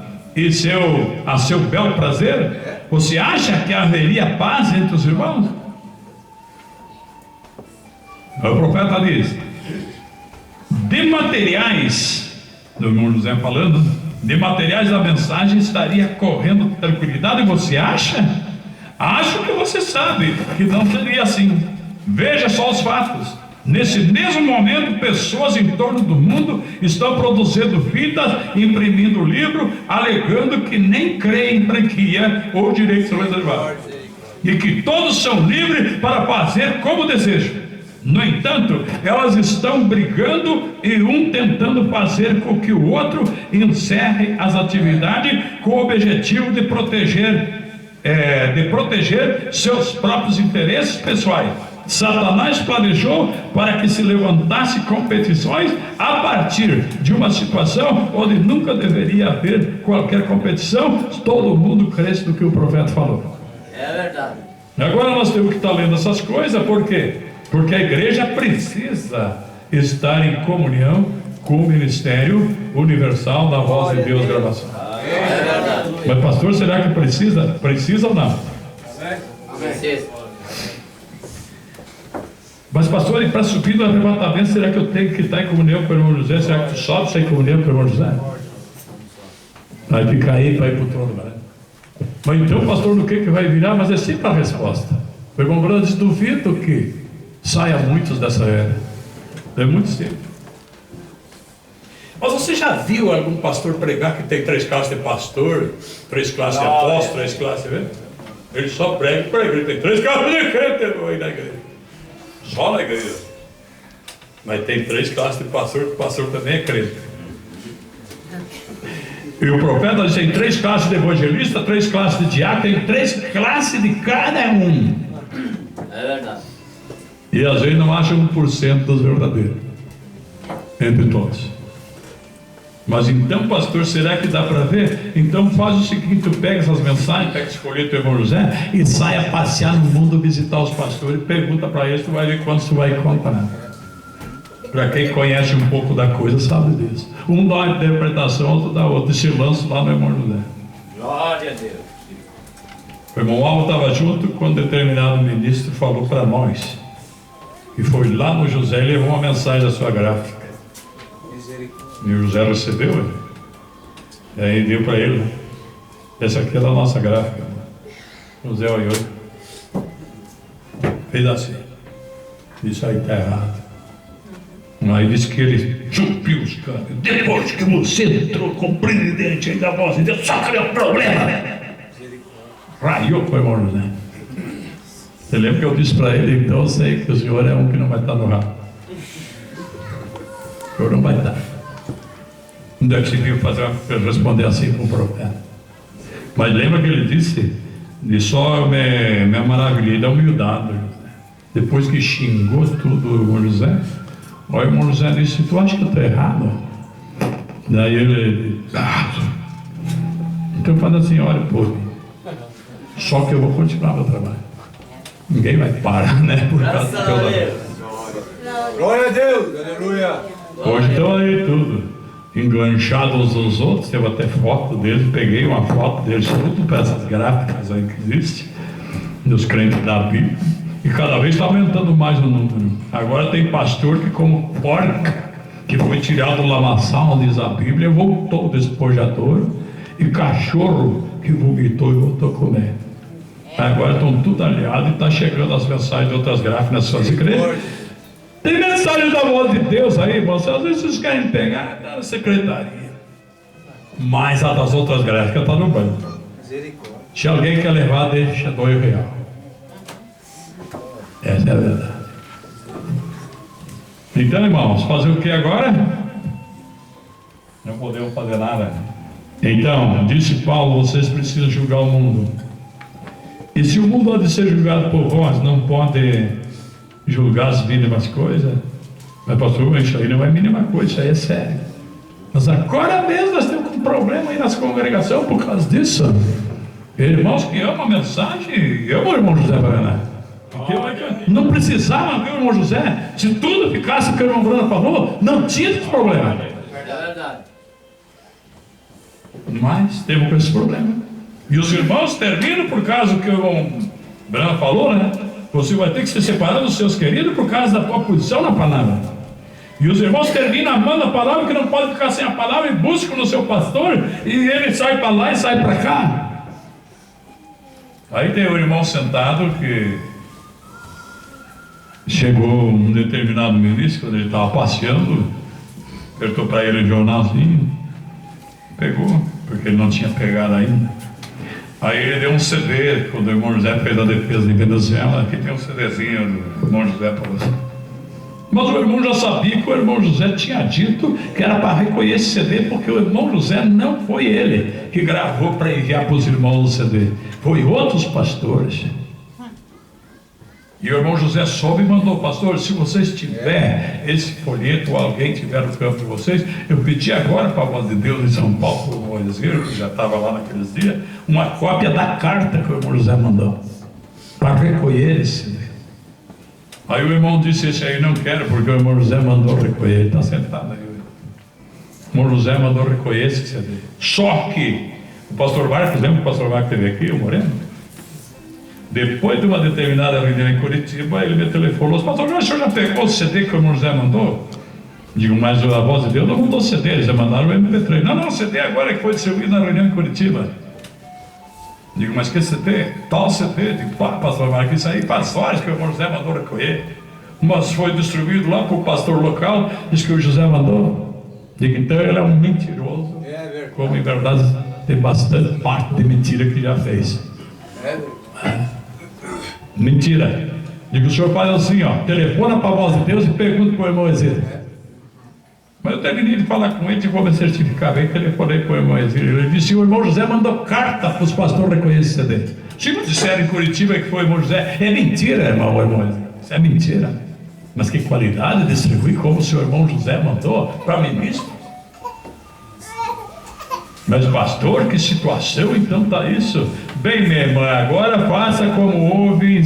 a seu bel prazer, você acha que haveria paz entre os irmãos? O profeta diz: de materiais, do irmão José falando, de materiais da mensagem estaria correndo tranquilidade. E você acha? Acho que você sabe que não seria assim. Veja só os fatos. Nesse mesmo momento, pessoas em torno do mundo estão produzindo fitas, imprimindo livro, alegando que nem creem em franquia ou direitos reservados, e que todos são livres para fazer como desejam. No entanto, elas estão brigando e um tentando fazer com que o outro encerre as atividades com o objetivo de proteger seus próprios interesses pessoais. Satanás planejou para que se levantasse competições a partir de uma situação onde nunca deveria haver qualquer competição. Todo mundo cresce do que o profeta falou. É verdade. Agora nós temos que estar lendo essas coisas. Por quê? Porque a igreja precisa estar em comunhão com o ministério universal da Voz de Deus gravação. É verdade. Mas pastor, será que precisa? Precisa ou não? Precisa. Mas pastor, e para subir no arrebatamento, será que eu tenho que estar em comunhão com o irmão José? Será que tu sobe sem comunhão com o irmão José? Vai ficar aí para ir para o trono, né? Mas então, pastor, no que vai virar? Mas é sempre a resposta. O irmão Brana diz: duvido que saia muitos dessa era. É muito simples. Mas você já viu algum pastor pregar que tem 3 classes de pastor, 3 classes de apóstolo, 3 classes de... Ele só prega, ele tem 3 classes de crente aí na igreja. Só na igreja. Mas tem 3 classes de pastor, que o pastor também é crente. E o profeta tem 3 classes de evangelista, 3 classes de diácono, tem 3 classes de cada um. É verdade. E às vezes não acha 1% dos verdadeiros entre todos. Mas então, pastor, será que dá para ver? Então faz o seguinte: tu pega essas mensagens, pega esse folheto do irmão José e sai a passear no mundo, visitar os pastores, pergunta para eles, tu vai ver quantos tu vai encontrar. Para quem conhece um pouco da coisa sabe disso. Um dá uma interpretação, outro dá outra, e se lança lá no irmão José. Glória a Deus. O irmão Alvo estava junto quando determinado ministro falou para nós, e foi lá no José e levou uma mensagem da sua gráfica. E o José recebeu, ele. E aí deu para ele, né? Essa aqui é da nossa gráfica. O José olhou, fez assim: isso aí está errado. Aí disse que ele chupiu os caras. Depois que você entrou com presidente aí da voz de Deus, só que é o problema. Raiou para o irmão José. Você lembra que eu disse para ele? Então eu sei que o senhor é um que não vai estar no rabo. O senhor não vai estar. Não deve se vir responder assim para o profeta. Mas lembra que ele disse? E só me maravilhei da humildade. Depois que xingou tudo o irmão José, o irmão José disse: tu acha que eu estou errado? Daí ele disse: então fala assim, olha, pô, só que eu vou continuar meu trabalho. Ninguém vai parar, né? Por causa do teu trabalho. Glória a Deus, aleluia. Hoje estão aí tudo enganchados uns aos outros. Teve até foto deles, peguei uma foto deles, tudo para essas gráficas aí que existem, dos crentes da Bíblia. E cada vez está aumentando mais o número. Agora tem pastor que, como porca, que foi tirado do lamaçal, diz a Bíblia, voltou do despojadouro, e cachorro que vomitou e voltou a comer. Agora estão tudo aliados e está chegando as mensagens de outras gráficas nas suas igrejas. Tem mensagem da voz de Deus aí, irmãos. Às vezes vocês querem pegar na secretaria, mas a das outras gráficas está no banco. Se alguém quer levar, deixa R$2. Essa é a verdade. Então, irmãos, fazer o que agora? Não podemos fazer nada. Então, disse Paulo: vocês precisam julgar o mundo. E se o mundo há de ser julgado por vós, não pode julgar as mínimas coisas. Mas pastor, isso aí não é mínima coisa, isso aí é sério. Mas agora mesmo nós temos um problema aí nas congregações por causa disso. Irmãos que amam a mensagem, amam o irmão José Paraná. Não precisava ver o irmão José. Se tudo ficasse o que o irmão Bruno falou, não tinha esse problema. É verdade. Mas temos esse problema. E os irmãos terminam por causa do que o irmão Bruno falou, né? Você vai ter que se separar dos seus queridos por causa da tua posição na palavra. E os irmãos terminam amando a palavra, que não pode ficar sem a palavra, e buscam no seu pastor, e ele sai para lá e sai para cá. Aí tem o irmão sentado que chegou um determinado ministro, quando ele estava passeando, apertou para ele um jornalzinho, pegou, porque ele não tinha pegado ainda. Aí ele deu um CD, quando o irmão José fez a defesa de Venezuela, aqui tem um CDzinho do irmão José para você. Mas o irmão já sabia que o irmão José tinha dito que era para recolher esse CD, porque o irmão José não foi ele que gravou para enviar para os irmãos o CD, foi outros pastores. E o irmão José soube e mandou: pastor, se vocês tiverem esse folheto, ou alguém tiver no campo de vocês, eu pedi agora para a voz de Deus em São Paulo, para o Moisés, que já estava lá naqueles dias, uma cópia da carta que o irmão José mandou, para recolher esse CD. Aí o irmão disse: esse aí não quero, porque o irmão José mandou recolher. Ele está sentado aí. O irmão José mandou recolher esse CD. Só que o pastor Marcos, lembra que o pastor Marcos esteve aqui, o Moreno? Depois de uma determinada reunião em Curitiba, ele me telefonou: pastor, o senhor já pegou o CD que o irmão José mandou? Digo: mas a voz de Deus não mandou CD, eles já mandaram o MP3. Não, o CD agora que foi distribuído na reunião em Curitiba. Digo: mas que CD? Tal CD. Digo: pá, pastor Marcos, isso aí faz horas que o irmão José mandou recolher. Mas foi distribuído lá para o pastor local, disse que o José mandou. Diga, então ele é um mentiroso, É verdade. como em verdade tem bastante parte de mentira que já fez. É verdade. Mentira. Digo, o senhor faz assim, ó, telefona para a voz de Deus e pergunta para o irmão Exílio. Mas eu terminei de falar com ele e vou me certificar bem, telefonei para o irmão Exílio. Ele disse, o irmão José mandou carta para os pastores reconhecerem. Se não disseram em Curitiba que foi o irmão José, é mentira, irmão Exílio. Isso é mentira. Mas que qualidade de distribuir como o seu irmão José mandou para ministro. Mas pastor, que situação então está isso? Bem, minha irmã, agora faça como houve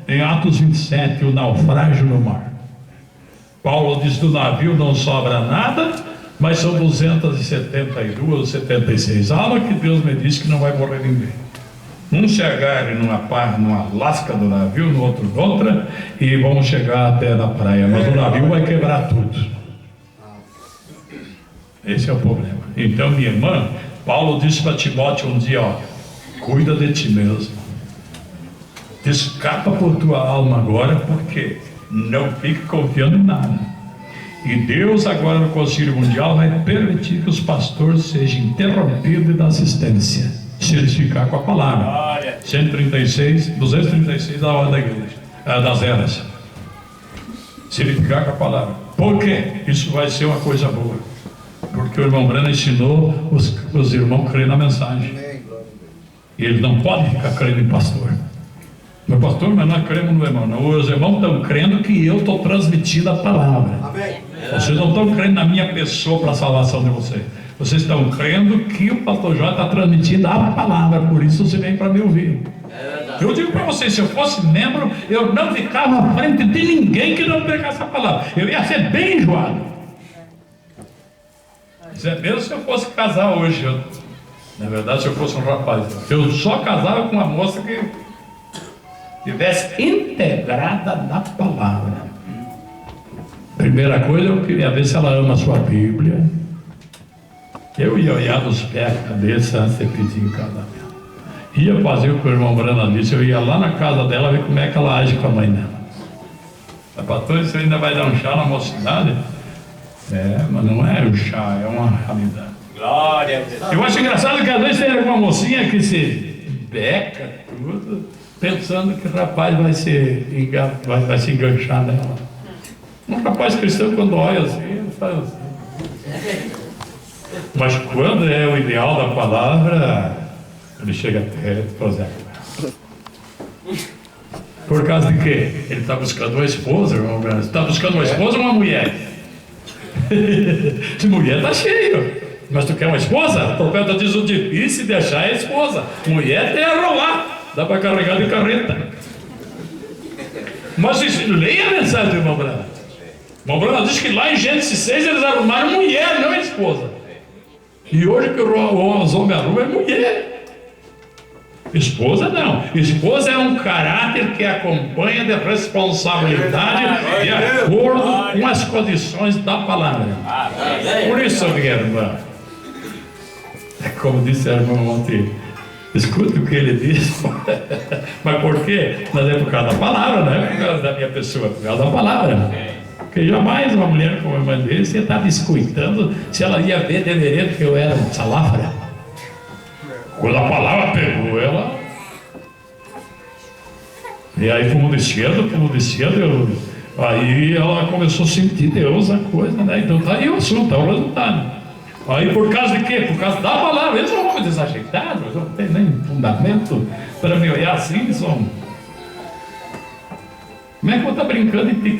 em Atos 27, o naufrágio no mar. Paulo diz, do navio não sobra nada, mas são 272 ou 76 almas que Deus me disse que não vai morrer ninguém. Um se agarre numa lasca do navio, no outro noutra, e vão chegar até na praia, mas o navio vai quebrar tudo. Esse é o problema. Então, minha irmã, Paulo disse para Timóteo um dia, ó, cuida de ti mesmo. Escapa por tua alma agora, porque não fique confiando em nada. E Deus agora no Concílio Mundial vai permitir que os pastores sejam interrompidos da assistência, se eles ficar com a palavra. 236 da ordem da igreja, das eras. Se ele ficar com a palavra. Por quê? Isso vai ser uma coisa boa. Porque o irmão Breno ensinou os irmãos a crer na mensagem. E eles não podem ficar crendo em pastor. Meu pastor, mas nós cremos no irmão. Não, os irmãos estão crendo que eu estou transmitindo a palavra. Amém. Vocês não estão crendo na minha pessoa para a salvação de vocês. Vocês estão crendo que o pastor Jó está transmitindo a palavra. Por isso você vem para me ouvir. Eu digo para vocês, se eu fosse membro, eu não ficava à frente de ninguém que não pregasse a palavra. Eu ia ser bem enjoado. Mesmo se eu fosse casar hoje, na verdade, se eu fosse um rapaz, eu só casava com uma moça que estivesse integrada na palavra. Primeira coisa, eu queria ver se ela ama a sua Bíblia. Eu ia olhar dos pés, a cabeça, antes de pedir em casamento. Ia fazer o que o irmão Brana disse, eu ia lá na casa dela ver como é que ela age com a mãe dela. A pastora, você ainda vai dar um chá na mocidade? É, mas não é um chá, é uma realidade. Glória a Deus. Eu acho engraçado que às vezes tem uma mocinha que se beca tudo, pensando que o rapaz vai se enganchar nela. Um rapaz cristão, quando olha assim, ele faz assim. Mas quando é o ideal da palavra, ele chega até fazer. Por causa de quê? Ele está buscando uma esposa, irmão. Você está buscando uma esposa ou uma mulher? Se mulher está cheio. Mas tu quer uma esposa? O profeta diz, o difícil de achar é a esposa. Mulher tem a rolar. Dá para carregar de carreta. Mas leia a mensagem do irmão Brana. O irmão Brana diz que lá em Gênesis 6 eles arrumaram mulher, não esposa. E hoje que os homens arrumam é mulher. Esposa não. Esposa é um caráter que acompanha de responsabilidade de acordo com as condições da palavra. Por isso, minha irmã, como disse a irmã ontem, escute o que ele disse. Mas por quê? Mas é por causa da palavra, não é por causa da minha pessoa, é por causa da palavra. Porque jamais uma mulher como a irmã dele ia estar descuidando se ela ia ver de veredo que eu era um salafra. Quando a palavra pegou ela, e aí fomos descendo, aí ela começou a sentir Deus a coisa, né? Então tá aí o assunto, tá o resultado. Aí por causa de quê? Por causa da palavra. Eles são homens desajeitados, eles não tem nem fundamento para me olhar assim, são. Como é que eu estou brincando em